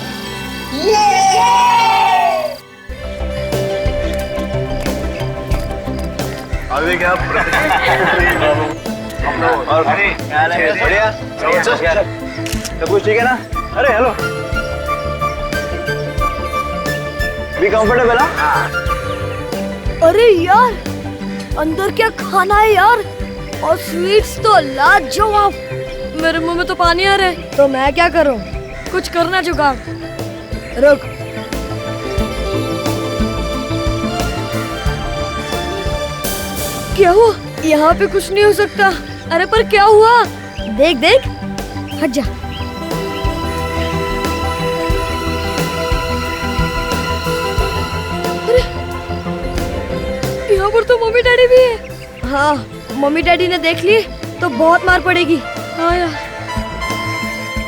अभी क्या और बढ़िया सब कुछ ठीक है ना? अरे हेलो, भी कंफर्टेबल?
अरे यार, अंदर क्या खाना है यार, और स्वीट्स तो लाजवाब। मेरे मुंह में तो पानी आ रहा है, तो मैं क्या करूं? कुछ करना जुगाड़। रुक, क्या हुआ? यहाँ पे कुछ नहीं हो सकता। अरे पर क्या हुआ? देख देख, हट जा। अरे यहाँ पर तो मम्मी डैडी भी है। हाँ, मम्मी डैडी ने देख ली तो बहुत मार पड़ेगी। हाँ यार,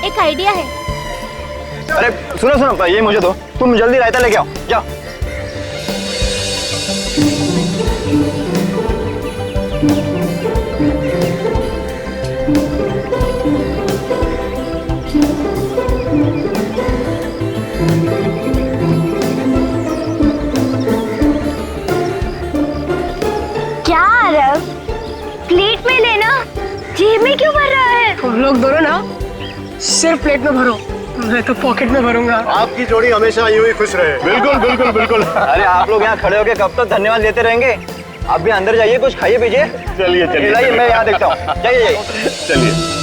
एक आइडिया है।
अरे सुनो सुनो, ये मुझे दो, तुम जल्दी रायता लेके आओ, जाओ।
क्या आरव, प्लेट में लेना, जेब में क्यों भर रहा है?
तुम लोग दोनों ना सिर्फ प्लेट में भरो, मैं तो पॉकेट में भरूंगा।
आपकी जोड़ी हमेशा यूं ही खुश रहे। बिल्कुल बिल्कुल बिल्कुल। अरे आप लोग यहाँ खड़े होके कब तक धन्यवाद देते रहेंगे? आप भी अंदर जाइए, कुछ खाइए पीजिए। चलिए चलिए, मैं यहाँ देखता हूँ। जाइए जाइए, चलिए।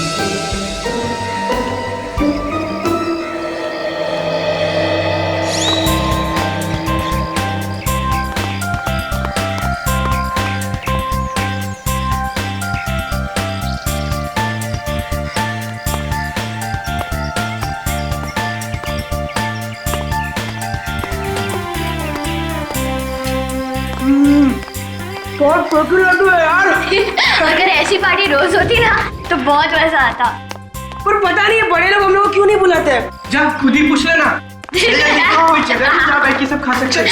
बहुत छोटी लड्डू है यार।
अगर ऐसी पार्टी रोज होती ना तो बहुत मजा आता।
पर पता नहीं बड़े लोग हम लोग क्यों नहीं बुलाते? जा खुद ही पूछ लेना। कोई जगह नहीं जहाँ बैठ के सब खा सकते हैं।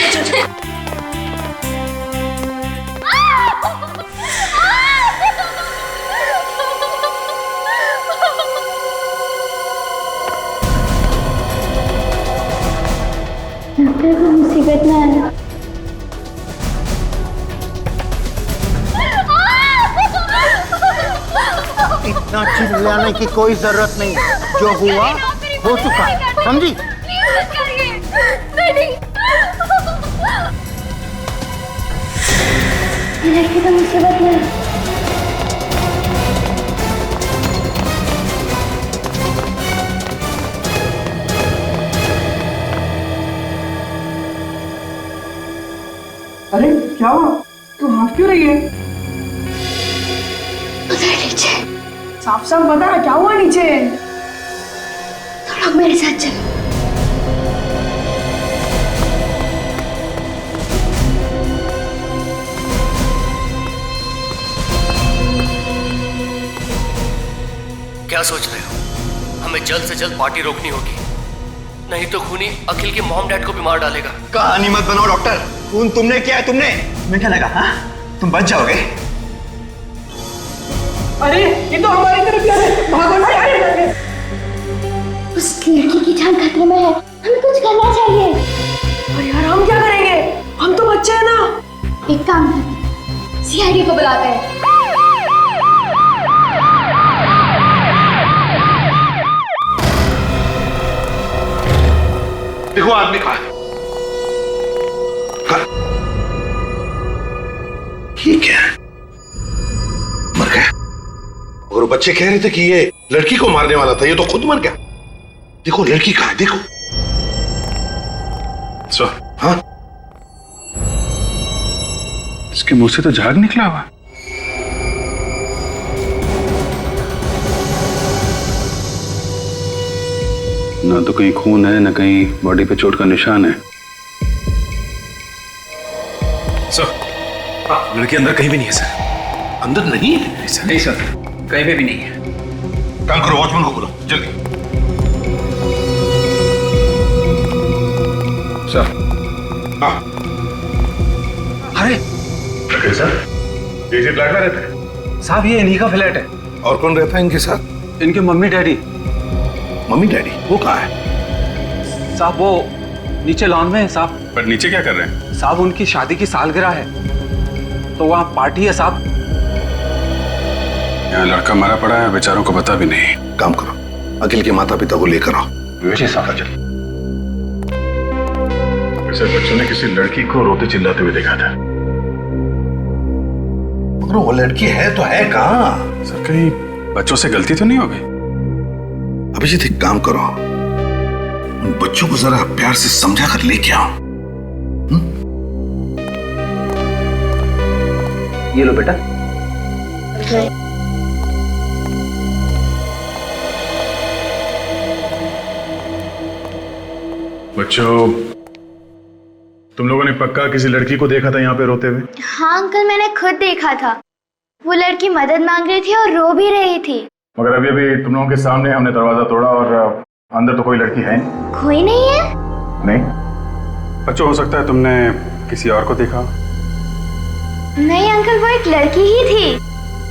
लगता है कोई मुसीबत में आया।
इतना चिल्लाने की कोई जरूरत नहीं, जो हुआ हो चुका, समझी?
लड़की तो मुसीबत में है।
अरे क्या हुआ? तू हंस क्यों रही है?
उधर नीचे।
साफ साफ बता, क्या हुआ नीचे?
तुम लोग मेरे साथ चलो।
क्या सोच रहे हो? हमें जल्द से जल्द पार्टी रोकनी होगी। नहीं तो खूनी अखिल के मॉम डैड को भी मार डालेगा।
कहानी मत बनाओ डॉक्टर। खून तुमने किया है, तुमने। तुम्हें क्या लगा हाँ? तुम बच जाओगे?
अरे ये तो हमारी तरफ जा रहे हैं, भागो ना यार।
उस लड़की की जान खतरे में है, हमें कुछ करना चाहिए।
अरे यार हम क्या करेंगे, हम तो बच्चे हैं ना।
एक काम करते, सीआईडी को बुलाते हैं।
देखो आदमी कहाँ है? ये क्या है? मर गया। और बच्चे कह रहे थे कि ये लड़की को मारने वाला था, ये तो खुद मर गया। देखो लड़की कहाँ है, देखो।
हाँ, इसके मुंह से तो झाग निकला हुआ। ना तो कहीं खून है, ना कहीं बॉडी पे चोट का निशान है।
सर, लड़की अंदर कहीं भी नहीं है सर।
अंदर नहीं है?
नहीं सर, कहीं पे भी नहीं है।
काम करो, वॉचमैन को बुलाओ जल्दी।
सर।
हाँ।
अरे
सर,
इसी फ्लैट में रहते हैं
साहब, ये इन्हीं का फ्लैट है।
और कौन रहता है इनके साथ?
इनके मम्मी डैडी।
मम्मी डैडी वो कहाँ है?
साहब वो नीचे लॉन में है साहब।
पर नीचे क्या कर रहे हैं?
साहब उनकी शादी की सालगिरह है तो वहाँ पार्टी है साहब।
यहाँ लड़का मारा पड़ा है, बेचारों को पता भी नहीं।
काम करो, अखिल के माता पिता को लेकर आओ।
वैसे साहब चल। वैसे बच्चों ने किसी लड़की को रोते चिल्लाते हुए देखा था।
मगर वो लड़की है तो है कहाँ?
सर कहीं बच्चों से गलती तो नहीं हो गई?
अभिजीत एक काम करो, उन बच्चों को जरा प्यार से समझा कर लेके आओ।
ये लो बेटा।
बच्चों, तुम लोगों ने पक्का किसी लड़की को देखा था यहाँ पे रोते हुए?
हाँ अंकल, मैंने खुद देखा था। वो लड़की मदद मांग रही थी और रो भी रही थी।
मगर अभी अभी तुम लोगों के सामने हमने दरवाजा तोड़ा और अंदर तो कोई लड़की है
कोई नहीं है।
नहीं। बच्चों, हो सकता है तुमने किसी और को देखा।
नहीं अंकल, वो एक लड़की ही थी।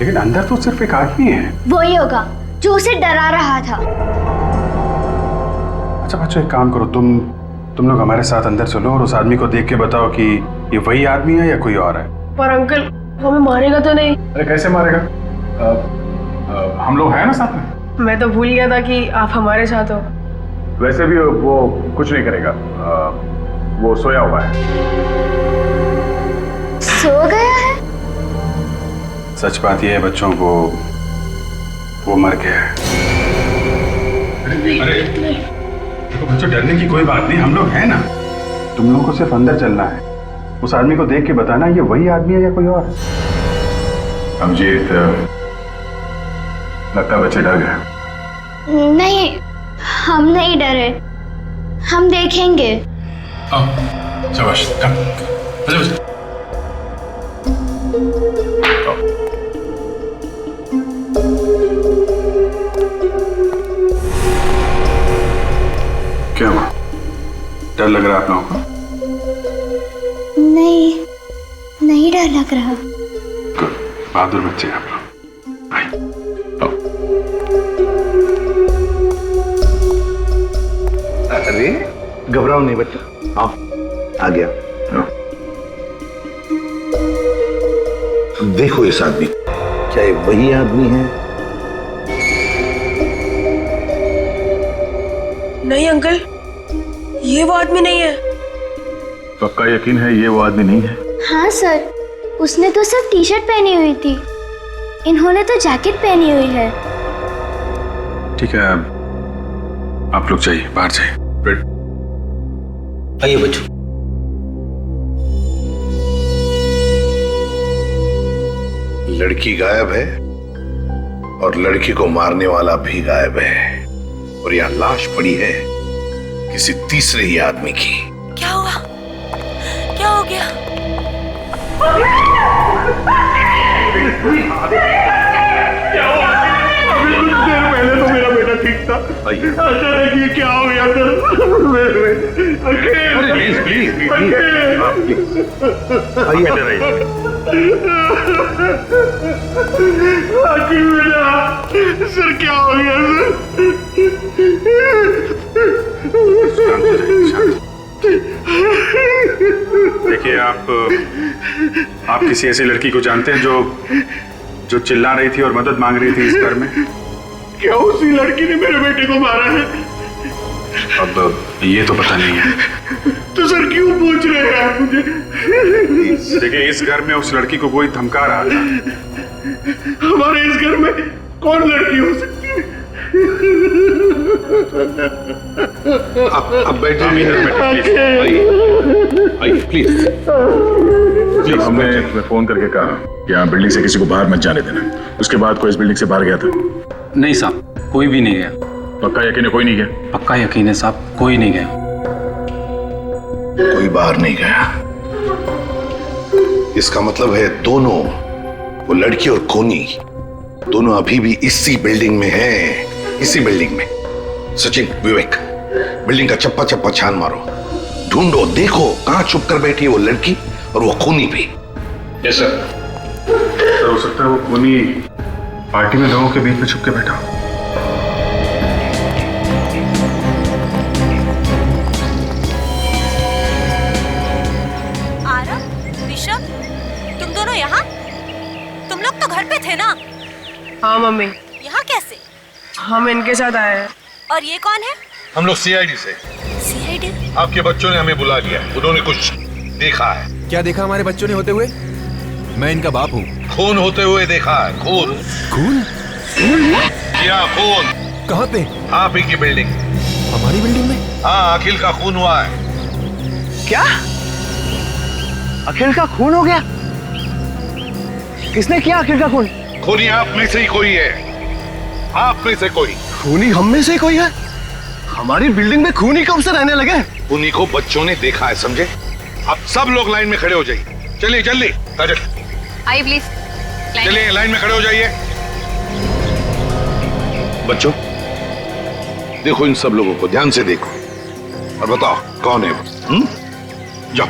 लेकिन अंदर तो सिर्फ एक आदमी है।
वही होगा जो उसे डरा रहा था।
अच्छा बच्चों, एक काम करो, तुम लोग हमारे साथ अंदर चलो और उस आदमी को देख के बताओ कि ये वही आदमी है या कोई और है।
पर अंकल वो हमें मारेगा तो नहीं?
अरे कैसे मारेगा? हम लोग हैं ना साथ में।
मैं तो भूल गया था कि आप हमारे साथ हो।
वैसे भी वो कुछ नहीं करेगा, वो सोया हुआ है।
सो गया है?
सच बात यह है बच्चों, वो मर गया है। अरे देखो बच्चों, डरने की कोई बात नहीं, हम लोग हैं ना। तुम लोगों को सिर्फ अंदर चलना है, उस आदमी को देख के बताना ये वही आदमी है या कोई और। अभिजीत, लगता है बच्चे डर गए।
नहीं, हम नहीं डरे, हम देखेंगे।
शाबाश, कम। क्या हुआ? डर लग रहा है आप लोगों को?
नहीं, नहीं डर लग रहा।
बहादुर बच्चे आप लोग।
अरे घबराओ नहीं बच्चा, आओ, आ गया। देखो इस आदमी, क्या ये वही आदमी है?
नहीं अंकल, ये वो आदमी नहीं है।
पक्का यकीन है ये वो आदमी नहीं है?
हाँ सर, उसने तो सिर्फ टी शर्ट पहनी हुई थी, इन्होंने तो जैकेट पहनी हुई है।
ठीक है, आप लोग जाइए, बाहर जाइए।
आइए बच्चों।
लड़की गायब है और लड़की को मारने वाला भी गायब है, और यह लाश पड़ी है किसी तीसरे ही आदमी की।
क्या हुआ? क्या हो गया?
पहले तो मेरा बेटा ठीक सकता। अचानक ये क्या हो गया सर?
प्लीज प्लीज
सर क्या हो गया
देखिए, आप किसी ऐसी लड़की को जानते हैं जो चिल्ला रही थी और मदद मांग रही थी इस घर में?
क्या उसी लड़की ने मेरे बेटे को मारा है?
अब ये तो पता नहीं है।
तो सर क्यों पूछ रहे हैं आप मुझे?
देखिए, इस घर में उस लड़की को कोई धमका रहा था।
हमारे इस घर में कौन लड़की हो सकती है?
अब बैठिए, प्लीज
प्लीज। हमने फोन करके कहा कि यहाँ बिल्डिंग से किसी को बाहर मत जाने देना। उसके बाद कोई इस बिल्डिंग से बाहर गया था?
नहीं साहब, कोई भी नहीं गया।
पक्का यकीन है कोई नहीं गया?
पक्का यकीन है साहब, कोई नहीं गया।
कोई बाहर नहीं गया, इसका मतलब है दोनों, वो लड़की और कोनी, दोनों अभी भी इसी बिल्डिंग में हैं, इसी बिल्डिंग में। सचिन, विवेक, बिल्डिंग का चप्पा चप्पा छान मारो, ढूंढो, देखो कहां छुप कर बैठी है वो लड़की और वो खूनी भी।
Yes sir. सर, हो सकता है वो खूनी पार्टी में लोगों के बीच में छुप के बैठा हो।
आरव, ऋषभ, तुम दोनों यहाँ? तुम लोग तो घर पे थे ना?
हाँ मम्मी।
यहाँ कैसे?
हम इनके साथ आए हैं।
और ये कौन है?
हम लोग सीआईडी से।
सीआईडी?
आपके बच्चों ने हमें बुला लिया, उन्होंने कुछ देखा है।
क्या देखा हमारे बच्चों ने होते हुए? मैं इनका बाप हूँ।
खून होते हुए देखा है। खून?
खून?
क्या खून?
कहाँ पे?
आप ही की बिल्डिंग।
हमारी बिल्डिंग में?
हाँ, अखिल का खून हुआ है।
क्या? अखिल का खून हो गया? किसने किया अखिल का खून?
खूनी आप में से ही कोई है, आप में से कोई।
खूनी हम में से कोई है? हमारी बिल्डिंग में खूनी कब से रहने लगे?
खूनी को बच्चों ने देखा है, समझे? अब सब लोग लाइन में खड़े हो जाइए। चलिए जल्दी, काजल
आइए प्लीज।
चलिए लाइन में खड़े हो जाइए। बच्चों देखो इन सब लोगों को, ध्यान से देखो और बताओ कौन है वो। जाओ।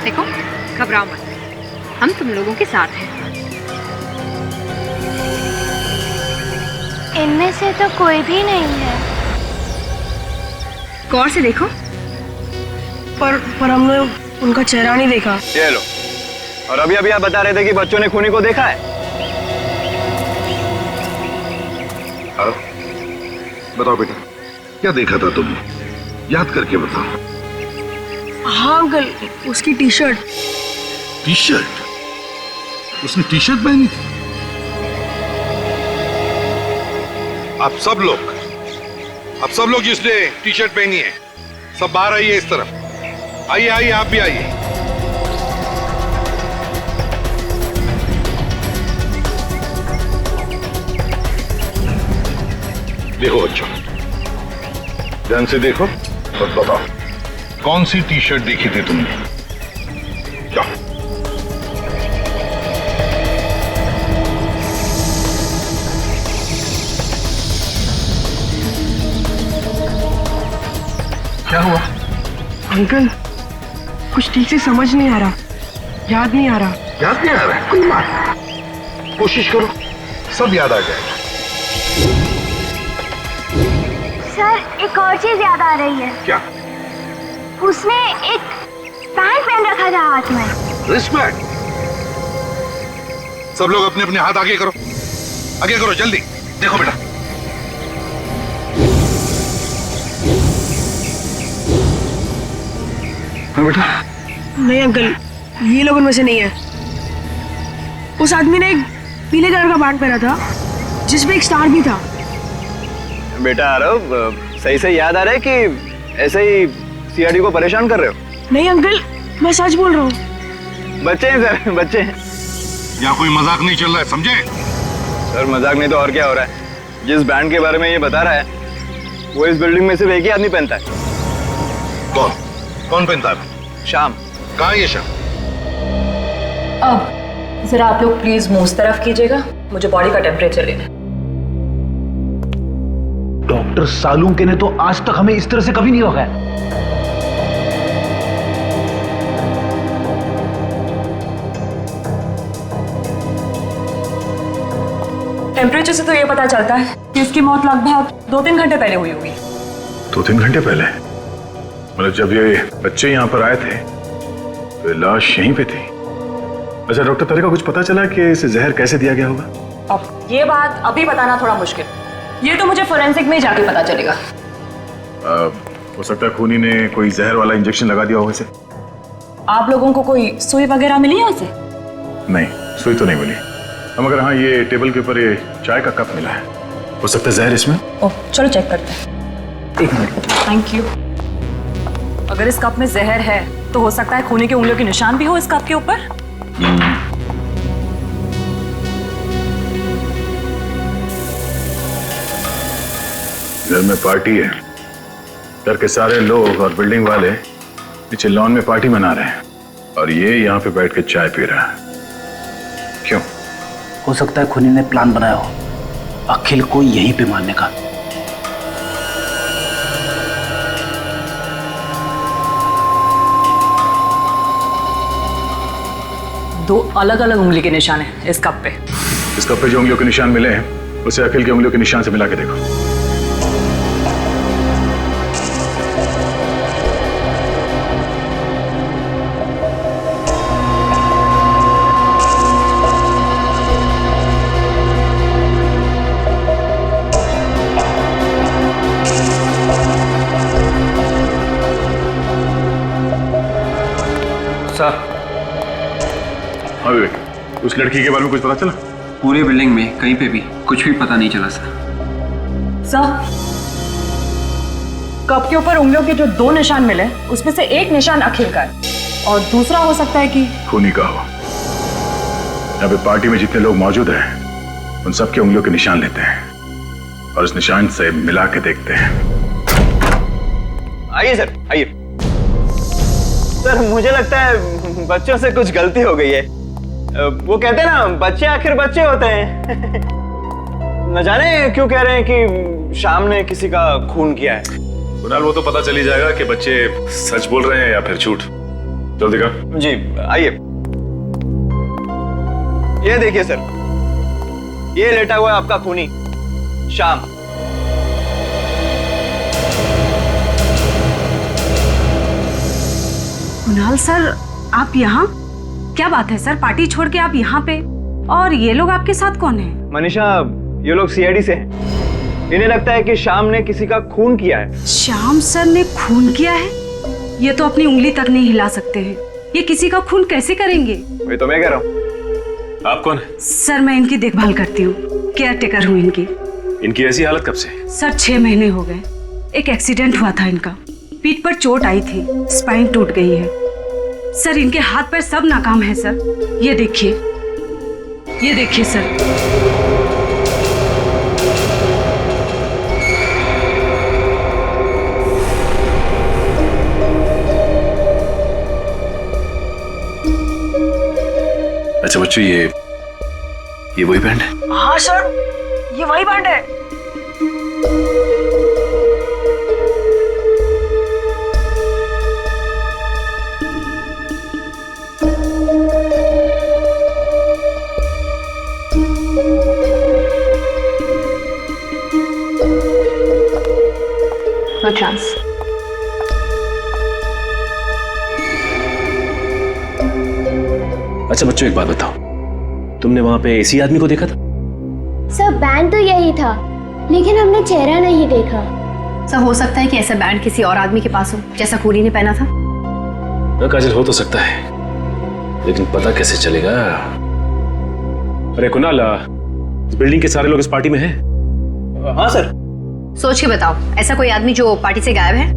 देखो, घबराओ मत, हम तुम लोगों के साथ हैं।
इनमें से तो कोई भी नहीं है।
गौर से देखो। पर हमने उनका चेहरा नहीं देखा।
ये लो। और अभी अभी आप बता रहे थे कि बच्चों ने खूनी को देखा है।
बताओ बेटा, क्या देखा था तुमने? याद करके बताओ।
हाँ अंकल, उसकी टी शर्ट।
T shirt? उसने टी शर्ट पहनी थी? आप सब लोग जिसने टी शर्ट पहनी है, सब बाहर आइए इस तरफ। आइए आइए, आप भी आइए। देखो बच्चों, ध्यान से देखो और बताओ कौन सी टी शर्ट देखी थी तुमने? जाओ।
क्या हुआ? अंकल, कुछ ठीक से समझ नहीं आ रहा, याद नहीं आ रहा।
याद नहीं आ रहा है? कोई बात नहीं, कोशिश करो, सब याद आ जाएगा।
सर, एक और चीज याद आ रही है।
क्या?
उसने एक पैंट पहन रखा था हाथ में।
रिस्पेक्ट। सब लोग अपने अपने हाथ आगे करो, आगे करो जल्दी। देखो बेटा,
बेटा। नहीं अंकल, ये लोग उनमें से नहीं है। उस आदमी ने एक पीले कलर का पैंट पहना था जिसमें एक स्टार भी था।
बेटा आरव, सही से याद आ रहा है कि ऐसे ही सीआईडी को परेशान कर रहे हो?
नहीं अंकल, मैं सच बोल रहा हूँ।
बच्चे हैं सर, बच्चे हैं।
यहाँ कोई मजाक नहीं चल रहा है, समझे?
सर मजाक नहीं तो और क्या हो रहा है? जिस बैंड के बारे में ये बता रहा है वो इस बिल्डिंग में सिर्फ एक ही आदमी पहनता है।
कौन? कौन पहनता है?
श्याम।
कहाँ है ये शख्स?
अब जरा आप लोग प्लीज मुंह उस तरफ कीजिएगा, मुझे बॉडी का टेम्परेचर लेना है।
डॉक्टर सालुंके ने तो आज तक हमें इस तरह से कभी नहीं भगाया।
टेम्परेचर से तो ये पता चलता है कि इसकी मौत लगभग 2-3 घंटे पहले हुई होगी।
2-3 घंटे पहले? मतलब जब ये बच्चे यहाँ पर आए थे तो लाश यहीं पे थी। अच्छा डॉक्टर तारिका, कुछ पता चला कि इसे जहर कैसे दिया गया होगा?
अब ये बात अभी बताना थोड़ा मुश्किल, ये तो मुझे फोरेंसिक में जाके पता चलेगा।
हो सकता है खूनी ने कोई जहर वाला इंजेक्शन लगा दिया होगा इसे।
आप लोगों को कोई सुई वगैरह मिली है उसे?
नहीं, सुई तो नहीं मिली। हम मगर हाँ, ये टेबल के ऊपर ये चाय का कप मिला है, हो सकता है जहर इसमें।
ओह चलो चेक करते हैं।
1 मिनट।
Thank you. अगर इस कप में जहर है तो हो सकता है खूनी की उंगलियों के निशान भी हो इस कप के ऊपर।
घर में पार्टी है, घर के सारे लोग और बिल्डिंग वाले नीचे लॉन में पार्टी मना रहे हैं और ये यहाँ पे बैठ के चाय पी रहा है। क्यों?
हो सकता है खूनी ने प्लान बनाया हो अखिल को यहीं पे मारने का।
दो अलग अलग उंगली के निशान है इस कप पे।
इस कप पे जो उंगलियों के निशान मिले हैं उसे अखिल की उंगलियों के निशान से मिला के देखो। हाँ विवेक, उस लड़की के बारे में कुछ पता चला?
पूरे बिल्डिंग में कहीं पे भी कुछ भी पता नहीं चला सर।
सर, कप के ऊपर उंगलियों के जो 2 निशान मिले उसमें से एक निशान अखिल का है और दूसरा हो सकता है कि
खूनी का हो। यहाँ पे पार्टी में जितने लोग मौजूद हैं उन सबके उंगलियों के निशान लेते हैं और इस निशान से मिला के देखते हैं।
आइए सर, आइए। सर मुझे लगता है बच्चों से कुछ गलती हो गई है। वो कहते हैं ना, बच्चे आखिर बच्चे होते हैं। न जाने क्यों कह रहे हैं कि शाम ने किसी का खून किया है।
कुणाल, वो तो पता चल ही जाएगा कि बच्चे सच बोल रहे हैं या फिर झूठ। जल्दी कर।
जी आइए। ये देखिए सर, ये लेटा हुआ है आपका खूनी शाम।
कुणाल सर, आप यहाँ? क्या बात है सर, पार्टी छोड़ के आप यहाँ पे? और ये लोग आपके साथ कौन है?
मनीषा, ये लोग सीआईडी से हैं। इन्हें लगता है कि शाम ने किसी का खून किया है।
श्याम सर ने खून किया है? ये तो अपनी उंगली तक नहीं हिला सकते हैं। ये किसी का खून कैसे करेंगे?
वही तो मैं कह रहा हूँ।
आप कौन है?
सर मैं इनकी देखभाल करती हूँ, केयर टेकर हूँ इनकी।
इनकी ऐसी हालत कब से?
सर 6 महीने हो गए। एक एक्सीडेंट हुआ था इनका, पीठ पर चोट आई थी, स्पाइन टूट गई है। सर इनके हाथ पैर सब नाकाम है सर। ये देखिए, ये देखिए सर।
अच्छा बच्चों, ये वही बैंड है?
हाँ सर, ये वही बैंड है।
No chance.
अच्छा बच्चों, एक बात बताओ, तुमने वहां पे इसी आदमी को देखा था?
सर बैंड तो यही था, लेकिन हमने चेहरा नहीं देखा।
सर हो सकता है कि ऐसा बैंड किसी और आदमी के पास हो, जैसा खूनी ने पहना था।
ना काजल, हो तो सकता है, लेकिन पता कैसे चलेगा? अरे कुणाल, इस बिल्डिंग के सारे लोग इस पार्टी में हैं?
हाँ सर।
सोच के बताओ, ऐसा कोई आदमी जो पार्टी से गायब है?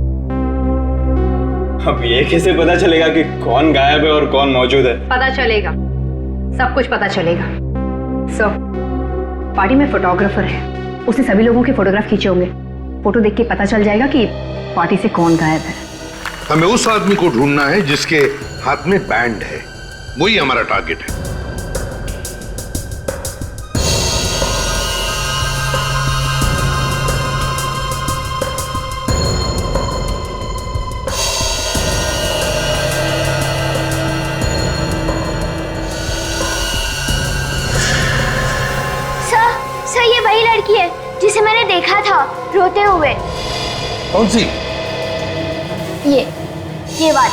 अब ये कैसे पता चलेगा कि कौन गायब है और कौन मौजूद है?
पता चलेगा, सब कुछ पता चलेगा। सर पार्टी में फोटोग्राफर है, उसने सभी लोगों के फोटोग्राफ खींचे होंगे। फोटो देख के पता चल जाएगा कि पार्टी से कौन गायब है।
हमें उस आदमी को ढूंढना है जिसके हाथ में बैंड है, वही हमारा टारगेट है।
सर ये वही लड़की है जिसे मैंने देखा था रोते हुए।
कौन सी?
ये बात।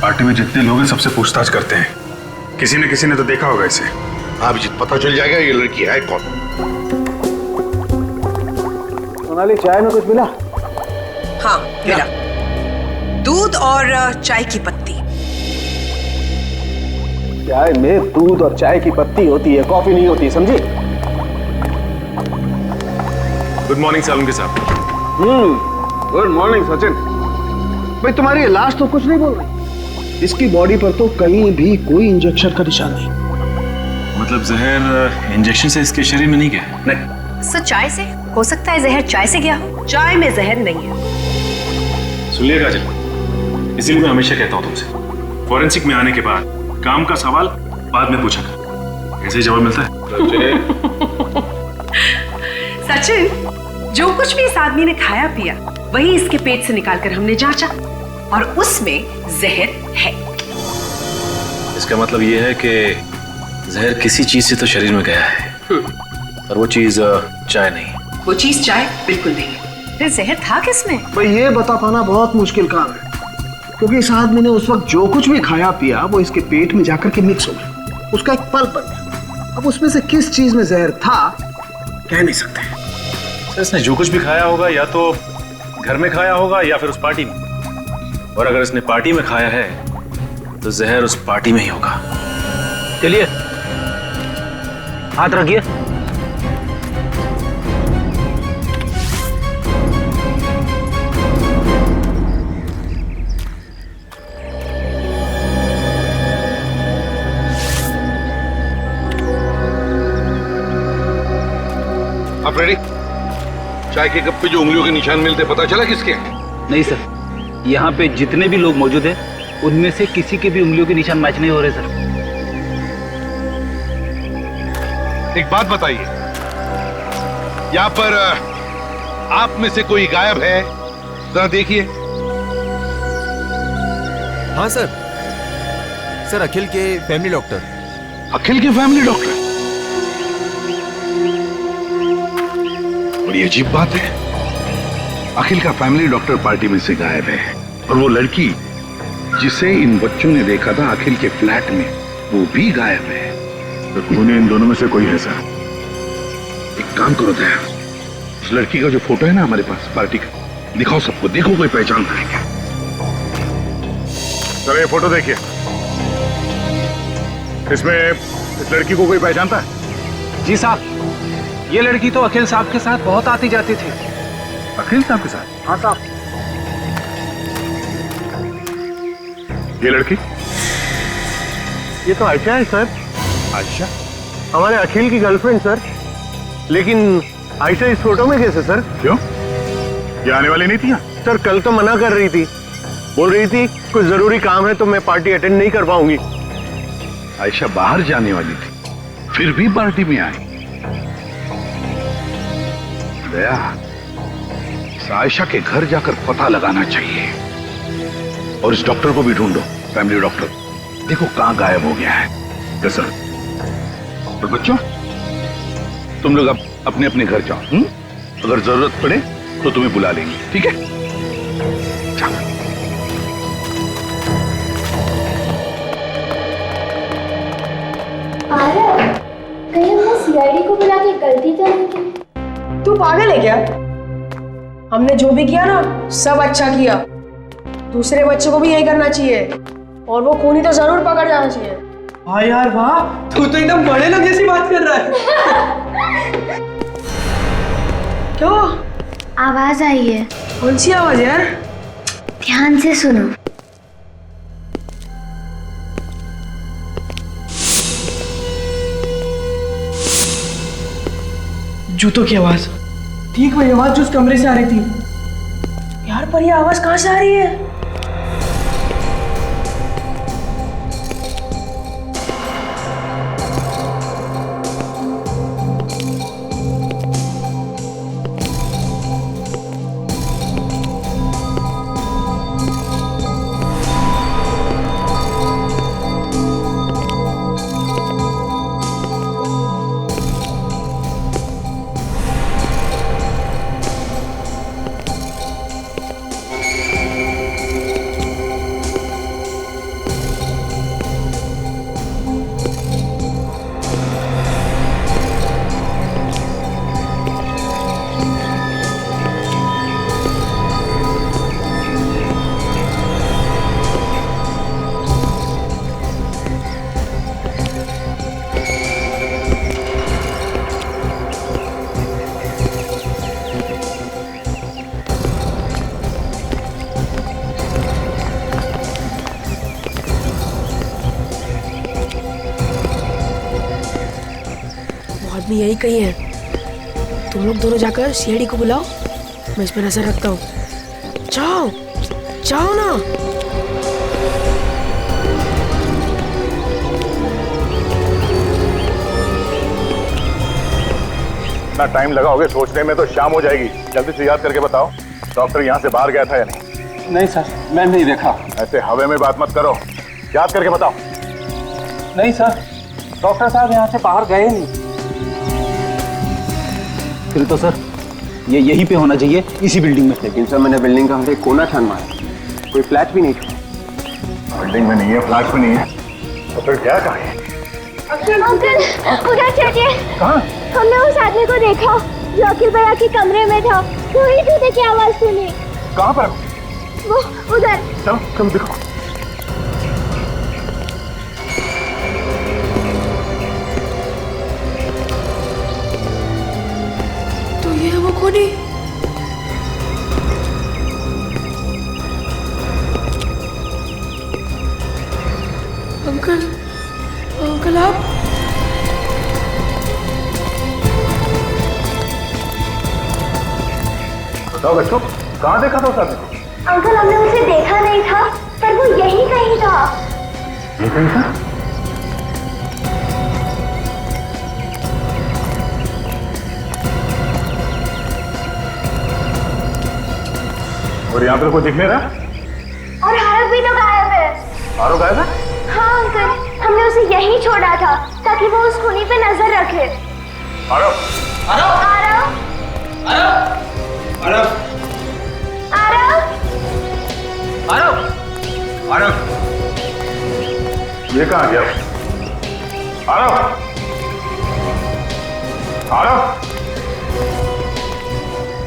पार्टी में जितने लोग हैं सबसे पूछताछ करते हैं, किसी न किसी ने तो देखा होगा इसे।
हाँ अभिजीत, पता चल जाएगा ये लड़की है कौन।
सोनाली, चाय में कुछ मिला?
हाँ मिला, दूध और चाय की पत्ती।
चाय में दूध और चाय की पत्ती होती है, कॉफी नहीं होती, समझी?
गुड मॉर्निंग सालुंके साहब।
Good morning Sachin. भाई तुम्हारी लाश तो कुछ नहीं बोल रही। इसकी बॉडी पर तो कहीं भी कोई इंजेक्शन का निशान नहीं।
मतलब जहर इंजेक्शन से इसके शरीर में नहीं गया?
नहीं। सर चाय से हो सकता है, जहर चाय से गया हो। चाय में जहर नहीं है।
सुनिए काजल, इसीलिए मैं हमेशा कहता हूँ तुमसे, फॉरेंसिक में आने के बाद काम का सवाल बाद में पूछा कर। ऐसे ही जवाब मिलता है।
सचिन, जो कुछ भी इस आदमी ने खाया पिया वही इसके पेट से निकालकर हमने जांचा और उसमें जहर है।
इसका मतलब ये है कि जहर किसी चीज से तो शरीर में गया है, और वो चीज चाय नहीं।
वो चीज चाय बिल्कुल नहीं है। फिर जहर था किसमें?
भाई ये बता पाना बहुत मुश्किल काम है, क्योंकि इस आदमी ने उस वक्त जो कुछ भी खाया पिया वो इसके पेट में जाकर के मिक्स हो गया, उसका एक पल्प बन गया। अब उसमें से किस चीज में जहर था कह नहीं सकते।
सर इसने जो कुछ भी खाया होगा या तो घर में खाया होगा या फिर उस पार्टी में, और अगर इसने पार्टी में खाया है तो जहर उस पार्टी में ही होगा।
चलिए हाथ रखिए।
आप रेडी? चाय के कप पे जो उंगलियों के निशान मिलते पता चला किसके?
नहीं सर, यहाँ पे जितने भी लोग मौजूद हैं उनमें से किसी के भी उंगलियों के निशान मैच नहीं हो रहे सर।
एक बात बताइए, यहाँ पर आप में से कोई गायब है? जरा देखिए।
हाँ सर, अखिल के फैमिली डॉक्टर।
अखिल के फैमिली डॉक्टर? बड़ी अजीब बात है, अखिल का फैमिली डॉक्टर पार्टी में से गायब है, और वो लड़की जिसे इन बच्चों ने देखा था अखिल के फ्लैट में, वो भी गायब है।
तो खूनी इन दोनों में से कोई है सर?
एक काम करो दया, उस लड़की का जो फोटो है ना हमारे पास पार्टी का, दिखाओ सबको, देखो कोई पहचान पाएंगे।
सर ये फोटो देखिए, इसमें इस लड़की को कोई पहचानता है?
जी साहब, ये लड़की तो अखिल साहब के साथ बहुत आती जाती थी।
अखिल साहब के साथ?
हाँ साहब।
ये लड़की?
ये तो आयशा है सर।
आयशा?
हमारे अखिल की गर्लफ्रेंड सर। लेकिन आयशा इस फोटो में कैसे सर?
क्यों, ये आने वाली नहीं थी यहाँ?
सर कल तो मना कर रही थी, बोल रही थी कुछ जरूरी काम है तो मैं पार्टी अटेंड नहीं कर पाऊंगी।
आयशा बाहर जाने वाली थी, फिर भी पार्टी में आई। दया, इस आयशा के घर जाकर पता लगाना चाहिए, और इस डॉक्टर को भी ढूंढो, फैमिली डॉक्टर। देखो कहां गायब हो गया है। कैसा? और बच्चों, तुम लोग अब अपने अपने घर जाओ। अगर जरूरत पड़े तो तुम्हें बुला लेंगे, ठीक है? चलो।
कहीं हमने सीआईडी को बुला के गलती तो नहीं की?
तू पागल है क्या? हमने जो भी किया ना सब अच्छा किया। दूसरे बच्चे को भी यही करना चाहिए, और वो खूनी तो जरूर पकड़ जाना चाहिए।
हाँ यार वाह, तू तो एकदम बड़े लोग जैसी बात कर रहा है।
क्यों?
आवाज आई है।
कौन सी आवाज यार?
ध्यान से सुनो।
जूतों की आवाज, ठीक वही आवाज जो उस कमरे से आ रही थी।
यार पर ये आवाज कहाँ से आ रही है? आदमी यही कहीं है। तुम लोग दोनों जाकर सीआईडी को बुलाओ, मैं इस पर नजर रखता हूँ। जाओ जाओ ना।
इतना टाइम लगाओगे सोचने में तो शाम हो जाएगी। जल्दी से याद करके बताओ, डॉक्टर यहाँ से बाहर गया था या नहीं?
नहीं सर, मैं नहीं देखा।
ऐसे हवा में बात मत करो, याद करके बताओ।
नहीं सर, डॉक्टर साहब यहाँ से बाहर गए नहीं। फिर तो सर ये यहीं पे होना चाहिए, इसी बिल्डिंग में।
लेकिन सर मैंने बिल्डिंग का हर एक कोना छान मारा, कोई फ्लैट भी नहीं था।
बिल्डिंग में नहीं है, फ्लैट में नहीं है, तो फिर क्या कहा?
अंकल उधर चलिए।
कहाँ?
हमने उस आदमी को देखा जो अखिल भैया के कमरे में था। वही जूते की आवाज सुनी।
कहाँ पर?
वो उधर।
चलो चलो देखो।
तो ये वो खूनी। अंकल अंकल आप?
बताओ बच्चों, कहाँ देखा था उस आदमी को?
अंकल हमने उसे देखा नहीं था, पर वो यही कहीं था।
ये कहीं था? और यहाँ पर कोई दिख नहीं रहा?
और हारक भी तो गायब है।
आरो गायब है?
हाँ अंकल, हमने उसे यहीं छोड़ा था ताकि वो उस खूनी पे नजर रखे।
आरो
आरो आरो
आरो आरो
आरो
आरो आरो
ये कहाँ गया? आरो आरो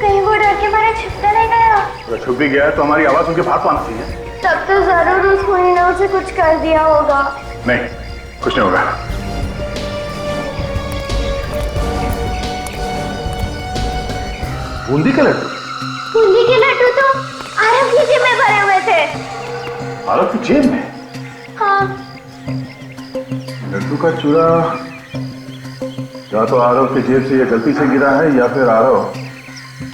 कहीं वो डर के मारे छिप तो नहीं गया?
अगर छुप भी गया है तो हमारी आवाज उनके पास आना चाहिए।
तब तो जरूर उस खूनी ने उसे कुछ कर दिया होगा।
नहीं, कुछ नहीं होगा। बूंदी के लड्डू?
बूंदी के लड्डू तो आरव की जेब में भरे हुए थे।
आरव की जेब में?
हाँ।
लड्डू का चूरा या तो आरव की जेब से ये गलती से गिरा है या फिर आरव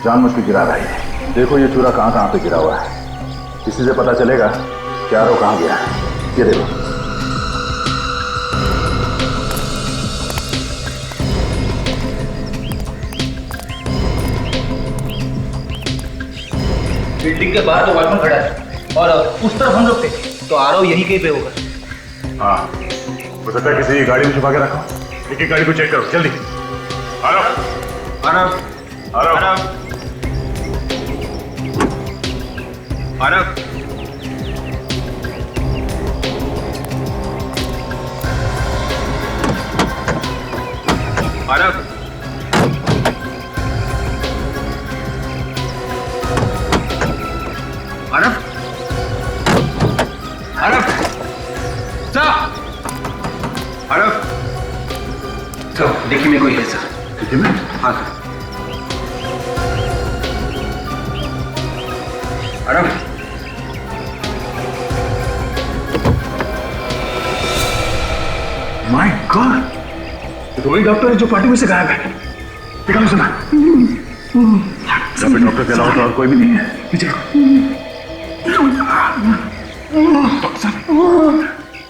जानबूझ के गिरा रहा है। देखो ये चूरा कहाँ कहाँ पे गिरा हुआ है, इसी से पता चलेगा कि आरव कहाँ गया है। ये देखो।
बिल्डिंग के बाहर तो वॉचमैन खड़ा है और उस तरफ हम लोग थे, तो आरव यहीं कहीं पे होगा।
हाँ, हो सकता है किसी गाड़ी में छुपा के रखा। एक एक गाड़ी को चेक करो जल्दी। आरव
आरव
आरव
आरव आरव आरव आरव आरव आरव तो देखिए में कोई है सर।
देखिए में?
हाँ सर। आरव
माय गॉड, ये तो वही डॉक्टर है जो पार्टी में से गायब है। निकालो सुना। सब डॉक्टर के अलावा तो और कोई भी नहीं है।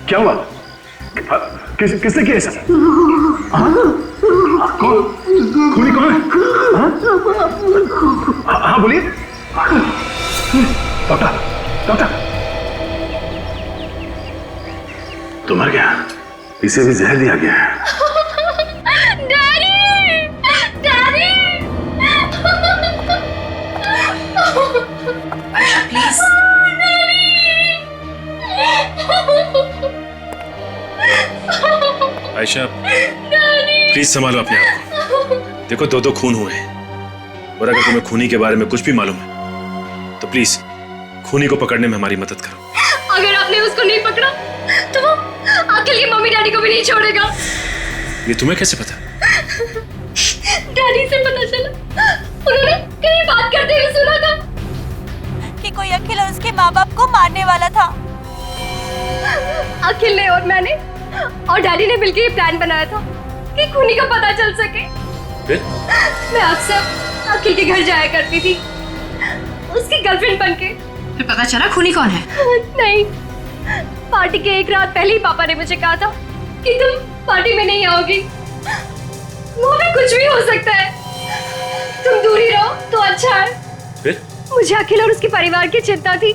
क्या हुआ? किसने किया ऐसा? कौन? खूनी कौन है? हाँ बोलिए। डॉक्टर डॉक्टर, तो मर गया, इसे भी जहर दिया गया है।
प्लीज
आयशा, प्लीज संभालो अपने आप को। देखो दो खून हुए हैं और अगर तुम्हें खूनी के बारे में कुछ भी मालूम है तो प्लीज खूनी को पकड़ने में हमारी मदद करो।
अगर आपने उसको नहीं पकड़ा तो वो अखिल की मम्मी डैडी को भी नहीं छोड़ेगा।
ये तुम्हें कैसे पता?
डैडी से पता चला, उन्होंने कहीं बात करते हुए सुना था
कि कोई अखिल और उसके माँ बाप को मारने वाला था।
अखिल ने और मैंने और डैडी ने मिलकर ये प्लान बनाया था कि खूनी का पता चल सके।
फिर
मैं अक्सर अखिल के घर जाया करती थी, उसकी गर्लफ्रेंड बनके।
फिर पता चला खूनी कौन है?
नहीं, पार्टी के एक रात पहले ही पापा ने मुझे कहा था कि तुम पार्टी में नहीं आओगी। वो भी कुछ भी हो सकता है, तुम दूर ही रहो तो अच्छा है।
फिर
मुझे अखिल और उसके परिवार की चिंता थी,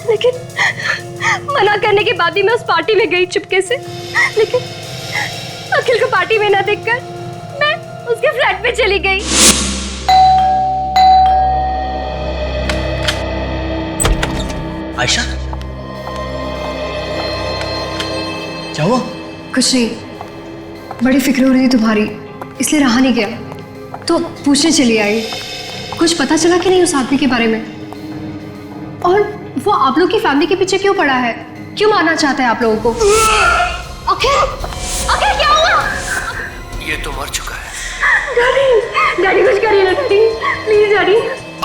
लेकिन मना करने के बाद भी मैं उस पार्टी में गई चुपके से। लेकिन अखिल को पार्टी में ना देखकर मैं उसके फ्लैट पे चली गई।
आयशा, क्या हुआ?
कुछ नहीं, बड़ी फिक्र हो रही थी तुम्हारी, इसलिए रहा नहीं गया, तो पूछने चली आई। कुछ पता चला कि नहीं उस आदमी के बारे में? और वो आप लोग की फैमिली के पीछे क्यों पड़ा है? क्यों मारना चाहता है आप लोगों को?
अखिल, अखिल क्या हुआ?
ये तो मर चुका है।
डैडी, डैडी कुछ करिए ना डैडी, प्लीज डैडी।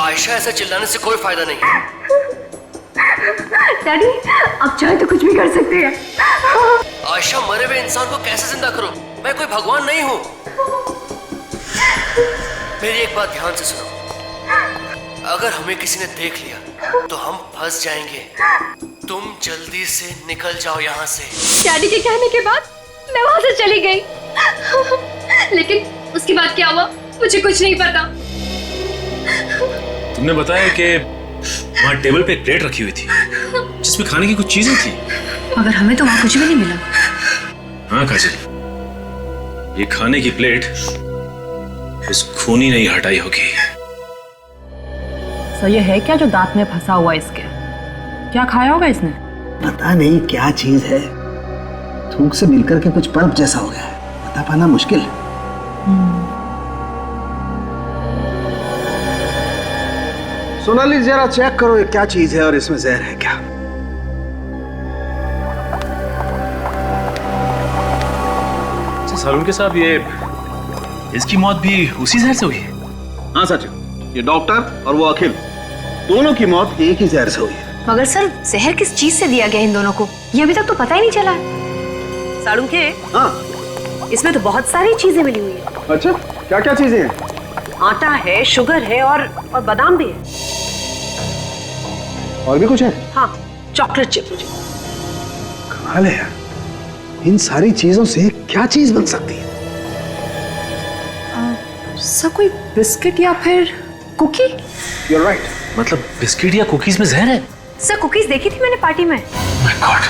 आयशा, ऐसा चिल्लाने से कोई फायदा नहीं है।
डैडी, आप चाहे तो कुछ भी कर सकते हैं।
आयशा, मरे हुए इंसान को कैसे जिंदा करूं? मैं कोई भगवान नहीं हूं। मेरी एक बात ध्यान से सुनो, अगर हमें किसी ने देख लिया तो हम फंस जाएंगे। तुम जल्दी से निकल जाओ यहाँ से।
डैडी के कहने के बाद मैं वहां से चली गई, लेकिन उसके बाद क्या हुआ मुझे कुछ नहीं पता।
तुमने बताया कि वहाँ टेबल पे एक प्लेट रखी हुई थी जिसमें खाने की कुछ चीजें थी,
मगर हमें तो वहां कुछ भी नहीं मिला।
हाँ काजल, ये खाने की प्लेट इस खूनी ने ही हटाई होगी।
सो ये है क्या जो दांत में फंसा हुआ इसके? क्या खाया होगा इसने?
पता नहीं क्या चीज है, थूक से मिलकर के कुछ पल्प जैसा हो गया है, बता पाना मुश्किल। सोनाली, जरा चेक करो ये क्या चीज है और इसमें जहर है क्या?
सालून के साहब, ये इसकी मौत भी उसी जहर से हुई है?
हाँ सच, ये डॉक्टर और वो अखिल, दोनों की मौत एक ही जहर से हुई है।
मगर सर, जहर किस चीज से दिया गया इन दोनों को, ये अभी तक तो पता ही नहीं चला है।
साड़ू के
हाँ,
इसमें तो बहुत सारी चीजें मिली हुई है।
अच्छा, क्या क्या चीजें हैं?
आटा है, शुगर है और बादाम भी है।
और भी कुछ है?
हाँ, चॉकलेट चिप।
कमाल है यार, इन सारी चीजों से क्या चीज बन सकती है?
सर, कोई बिस्किट या फिर कुकी?
You're right.
मतलब बिस्किट या कुकीज में जहर है?
सर, कुकीज देखी थी मैंने पार्टी में।
My God,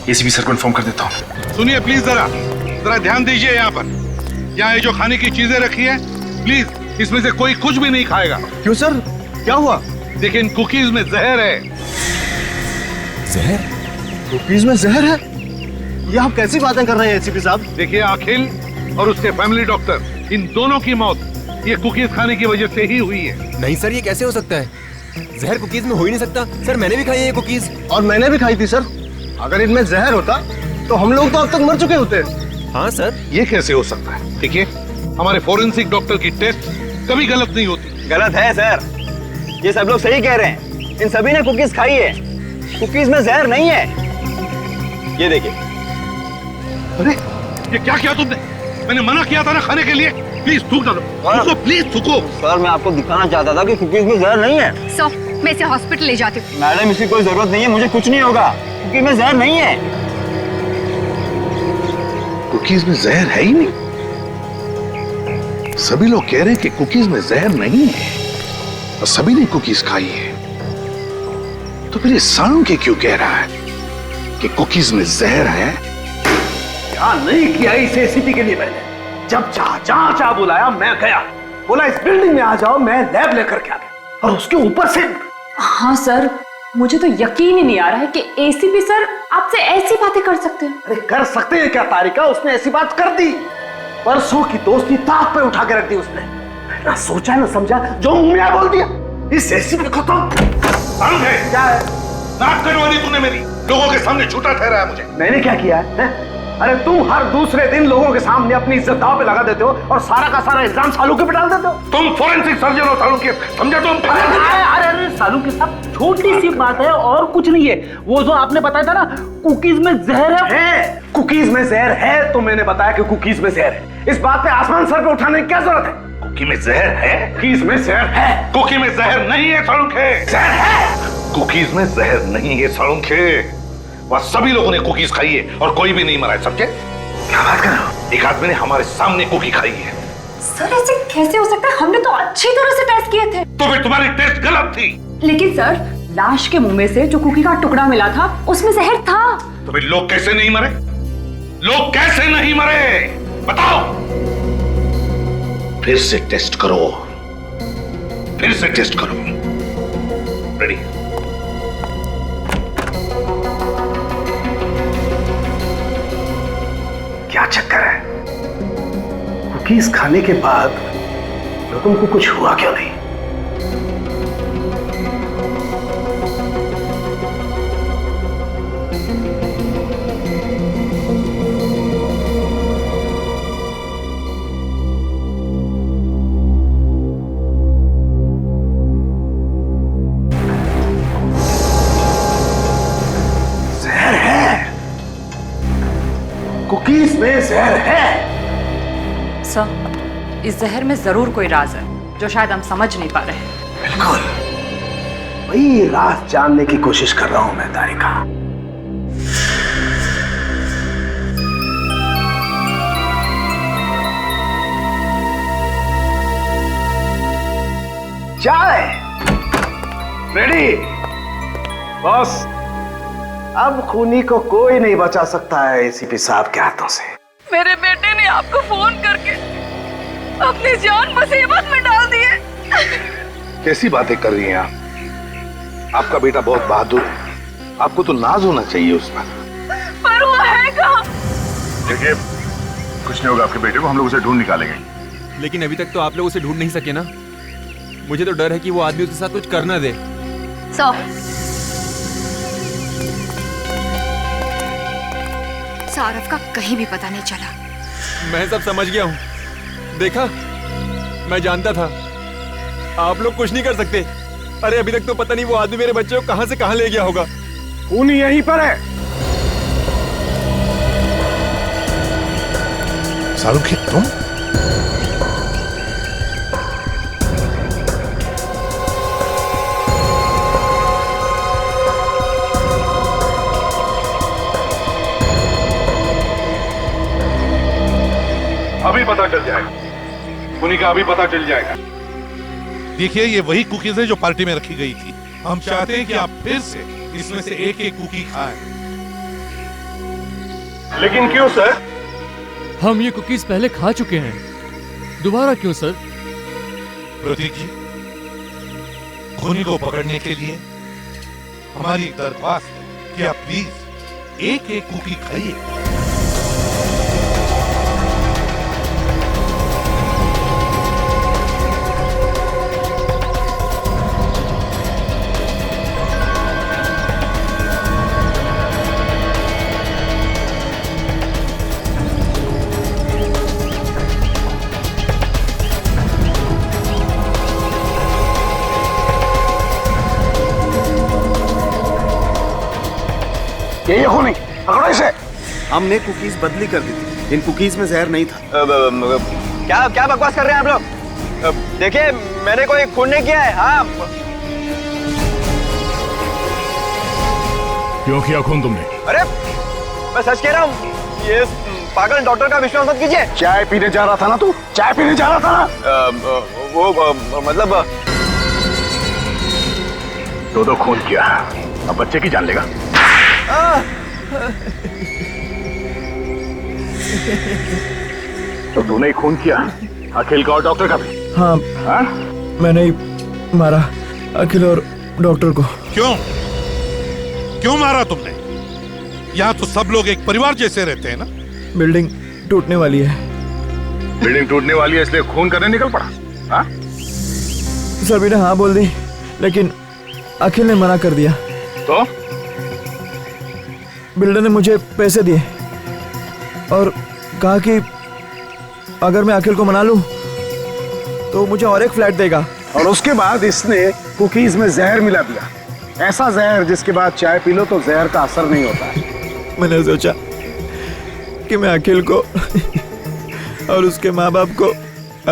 एसीपी सर को इन्फॉर्म कर देता हूँ।
सुनिए प्लीज, जरा ध्यान दीजिए। यहाँ पर यहाँ ये जो खाने की चीजें रखी है, प्लीज इसमें से कोई कुछ भी नहीं खाएगा।
क्यों सर, क्या हुआ?
देखिए, इन कुकीज में जहर है।
जहर? कुकीज में जहर है? ये आप कैसी बातें कर रहे हैं एसीपी साहब?
देखिए, अखिल और उसके फैमिली डॉक्टर, इन दोनों की मौत ये कुकीज खाने की वजह से ही हुई है।
नहीं सर, ये कैसे हो सकता है? जहर कुकीज में हो ही नहीं सकता। सर, मैंने भी खाई है ये कुकीज।
और मैंने भी खाई थी सर। अगर इनमें जहर होता तो हम लोग तो अब तक मर चुके होते।
हाँ सर।
ये कैसे हो सकता है? देखिए, हमारे फोरेंसिक डॉक्टर की टेस्ट कभी गलत नहीं होती।
गलत है सर, ये सब लोग सही कह रहे हैं। इन सभी ने कुकीज खाई है, कुकीज में जहर नहीं है। ये देखिए।
अरे, ये क्या किया तुमने? मैंने मना किया था ना खाने के लिए। प्लीज थूक डालो, थूको प्लीज थूको।
सर, मैं आपको दिखाना चाहता था कि कुकीज में जहर नहीं है।
सो, मैं इसे हॉस्पिटल ले जाती हूँ।
मैडम, इसकी कोई जरूरत नहीं है, मुझे कुछ नहीं होगा, कुकीज में जहर नहीं है।
कुकीज में जहर है ही नहीं। सभी लोग कह रहे हैं कि कुकीज में जहर नहीं है और सभी ने कुकीज खाई है, तो फिर ये सालू के क्यों कह रहा है कि कुकीज में जहर है?
क्या नहीं किया इस एसीपी के लिए मैंने। जब जहां बुलाया मैं गया, बोला इस बिल्डिंग में आ जाओ, मैं लैब लेकर के आ गया, और उसके ऊपर से।
हाँ सर, मुझे तो यकीन ही नहीं आ रहा है कि एसीपी सर आपसे ऐसी बातें कर सकते हैं।
अरे कर सकते हैं क्या तारिका, उसने ऐसी बात कर दी। परसों की दोस्ती ताक पे उठा के रख दी उसने। ना सोचा ना समझा, जो मुंह में बोल दिया। इस एसीपी को तो क्या है?
नाक कटवा दी तूने मेरी, लोगों के सामने झूठा ठहराया मुझे।
मैंने क्या किया है? अरे तुम हर दूसरे दिन लोगों के सामने अपनी इज्जत दांव पे लगा देते हो और सारा का सारा इल्जाम सालू के पे डाल देते हो।
तुम फोरेंसिक सर्जन हो सालू के, समझे तुम?
अरे सालू के साथ छोटी सी बात है और कुछ नहीं है। वो जो आपने बताया था ना कुकीज में जहर है।
कुकीज में जहर है तो मैंने बताया कि कुकीज में जहर है। इस बात पे आसमान सर पे उठाने की क्या जरूरत है?
कुकी में जहर है?
कुकीज में जहर है।
कुकी में जहर नहीं है सालू के।
जहर है।
कुकीज में जहर नहीं है सालू के। वह सभी लोगों ने कुकीज खाई है और कोई भी नहीं मरा है, समझे? क्या बात कर रहे हो? एक आदमी ने हमारे सामने कुकी खाई है।
सर ऐसे कैसे हो सकता है? हमने तो अच्छी तरह से टेस्ट किए थे।
तो फिर तुम्हारी टेस्ट गलत थी।
लेकिन सर लाश के मुंह में से जो कुकी का टुकड़ा मिला था उसमें जहर था।
तो फिर लोग कैसे नहीं मरे? लोग कैसे नहीं मरे बताओ? फिर से टेस्ट करो, फिर से टेस्ट करो। रेडी?
क्या चक्कर है? कुकीज खाने के बाद लोगों को कुछ हुआ क्यों नहीं? जहर है। कुकीज में जहर है।
सर इस जहर में जरूर कोई राज है जो शायद हम समझ नहीं पा रहे हैं।
बिल्कुल वही राज जानने की कोशिश कर रहा हूं मैं तारिका। चाय रेडी? बॉस अब खूनी को कोई नहीं बचा सकता है एसीपी साहब के हाथों से।
मेरे बेटे ने आपको फोन करके अपनी जान मुसीबत में डाल दी है।
कैसी बातें कर रही हैं आप? आपका बेटा बहुत बहादुर है, आपको तो नाज होना चाहिए उस
पर वो है कहाँ?
देखिए कुछ नहीं होगा आपके बेटे को, हम लोग उसे ढूंढ निकालेंगे।
लेकिन अभी तक तो आप लोग उसे ढूंढ नहीं सके ना। मुझे तो डर है कि वो आदमी उसके साथ कुछ कर ना दे।
सौरभ का कहीं भी पता नहीं चला।
मैं सब समझ गया हूँ। देखा, मैं जानता था आप लोग कुछ नहीं कर सकते। अरे अभी तक तो पता नहीं वो आदमी मेरे बच्चे को कहां से कहां ले गया होगा।
खूनी यहीं पर है।
शाहरुख तुम?
अभी पता चल जाएगा, खूनी का अभी पता चल जाएगा।
देखिए ये वही कुकीज है जो पार्टी में रखी गई थी। हम चाहते हैं कि आप फिर से इसमें से एक एक कुकी खाएं।
लेकिन क्यों सर?
हम ये कुकीज पहले खा चुके हैं, दोबारा क्यों सर?
प्रतीक जी, खूनी को पकड़ने के लिए हमारी एक दरख्वास्त है कि आप प्लीज एक एक कुकी खाइए।
ये खूनी पकड़ो इसे। हमने कुकीज बदली कर दी थी, इन कुकीज में जहर नहीं था।
क्या क्या बकवास कर रहे हैं आप लोग? देखिए मैंने कोई खून नहीं किया है। हाँ
क्यों किया खून तुमने?
अरे मैं सच कह रहा हूँ, ये पागल डॉक्टर का विश्वास मत कीजिए।
चाय पीने जा रहा था ना तू? चाय पीने जा रहा था ना?
वो मतलब
दो खून किया, अब बच्चे की जान लेगा। तो तूने ही खून किया, अखिल का और डॉक्टर का भी?
हाँ, मैंने ही मारा अखिल और डॉक्टर को।
क्यों मारा तुमने? यहाँ तो सब लोग एक परिवार जैसे रहते हैं ना।
बिल्डिंग टूटने वाली है।
बिल्डिंग टूटने वाली है इसलिए खून करने निकल पड़ा? हाँ?
सभी ने हाँ बोल दी, लेकिन अखिल ने मना कर दिया।
तो
बिल्डर ने मुझे पैसे दिए, और कहा कि अगर मैं अखिल को मना लूं तो मुझे और एक फ्लैट देगा।
और उसके बाद इसने कुकीज में जहर मिला दिया, ऐसा जहर जिसके बाद चाय पी लो तो जहर का असर नहीं होता है।
मैंने सोचा कि मैं अखिल को और उसके माँ बाप को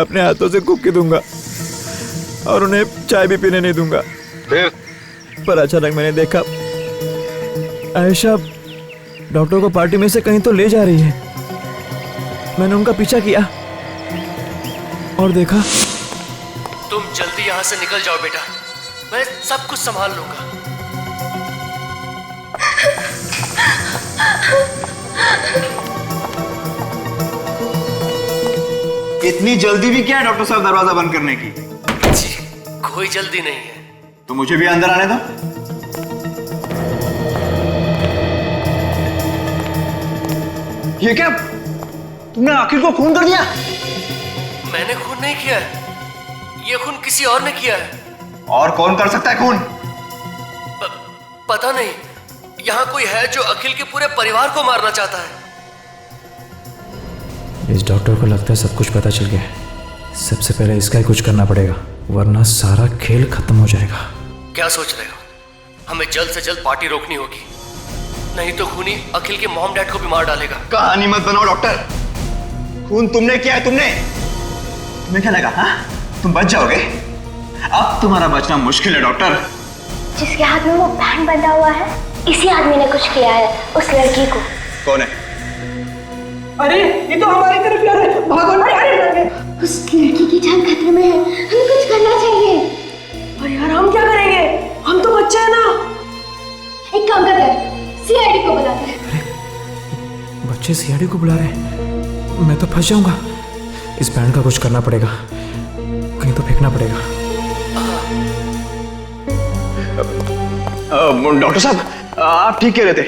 अपने हाथों से कुकी दूंगा और उन्हें चाय भी पीने नहीं दूंगा। पर अचानक मैंने देखा आयशा डॉक्टर को पार्टी में से कहीं तो ले जा रही है। मैंने उनका पीछा किया और देखा।
तुम जल्दी यहाँ से निकल जाओ बेटा, मैं सब कुछ संभाल लूंगा।
इतनी जल्दी भी क्या है डॉक्टर साहब दरवाजा बंद करने की?
जी, कोई जल्दी नहीं है।
तो मुझे भी अंदर आने दो। ये क्या, तुमने अखिल को खून कर दिया?
मैंने खून नहीं किया है, ये खून किसी और ने किया है।
और कौन कर सकता है खून?
पता नहीं, यहाँ कोई है जो अखिल के पूरे परिवार को मारना चाहता है।
इस डॉक्टर को लगता है सब कुछ पता चल गया है। सबसे पहले इसका ही कुछ करना पड़ेगा, वरना सारा खेल खत्म हो जाएगा।
क्या सोच रहे हो? हमें जल्द से जल्द पार्टी रोकनी होगी, नहीं तो खूनी अखिल के मॉम डैड को भी मार डालेगा।
कहानी मत बनाओ डॉक्टर, खून तुमने किया है। तुम्हें क्या लगा तुम बच जाओगे? अब तुम्हारा बचना मुश्किल है डॉक्टर।
जिसके हाथ में वो बैंड बंधा हुआ है, इसी आदमी ने कुछ किया है उस लड़की को।
कौन है?
अरे ये तो हमारी तरफ यार है, भागो ना यार।
उस लड़की की जान खतरे में है, हमें कुछ करना चाहिए।
और यार हम क्या करेंगे, हम तो बच्चे हैं ना।
एक काम करते हैं, सीआईडी को बुलाते हैं।
बच्चे सीआईडी को बुला रहे हैं, मैं तो फंस जाऊंगा। इस बैंड का कुछ करना पड़ेगा, कहीं तो फेंकना पड़ेगा।
डॉक्टर साहब आप ठीक कह रहे थे,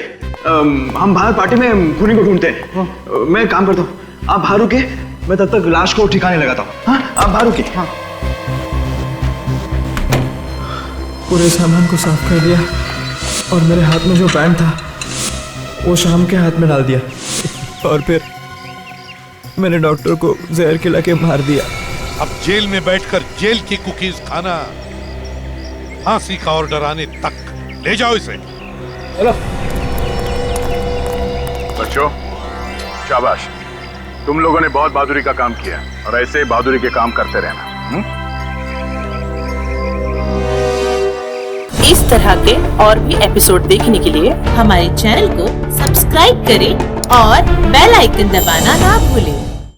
हम बाहर पार्टी में खूनी को ढूंढते हैं। मैं काम करता हूँ, आप बाहर रुके, मैं तब तक लाश को ठिकाने लगाता हूँ। हाँ आप बाहर रुके। हाँ
पूरे सामान को साफ कर दिया और मेरे हाथ में जो बैंड था वो शाम के हाथ में डाल दिया और फिर मैंने डॉक्टर को जहर खिला के मार दिया।
अब जेल में बैठकर जेल की कुकीज खाना, फांसी का ऑर्डर आने तक। ले जाओ इसे।
हेलो बच्चों, शाबाश, तुम लोगों ने बहुत बहादुरी का काम किया और ऐसे ही बहादुरी के काम करते रहना।
इस तरह के और भी एपिसोड देखने के लिए हमारे चैनल को सब्सक्राइब करें और बेल आइकन दबाना ना भूलें।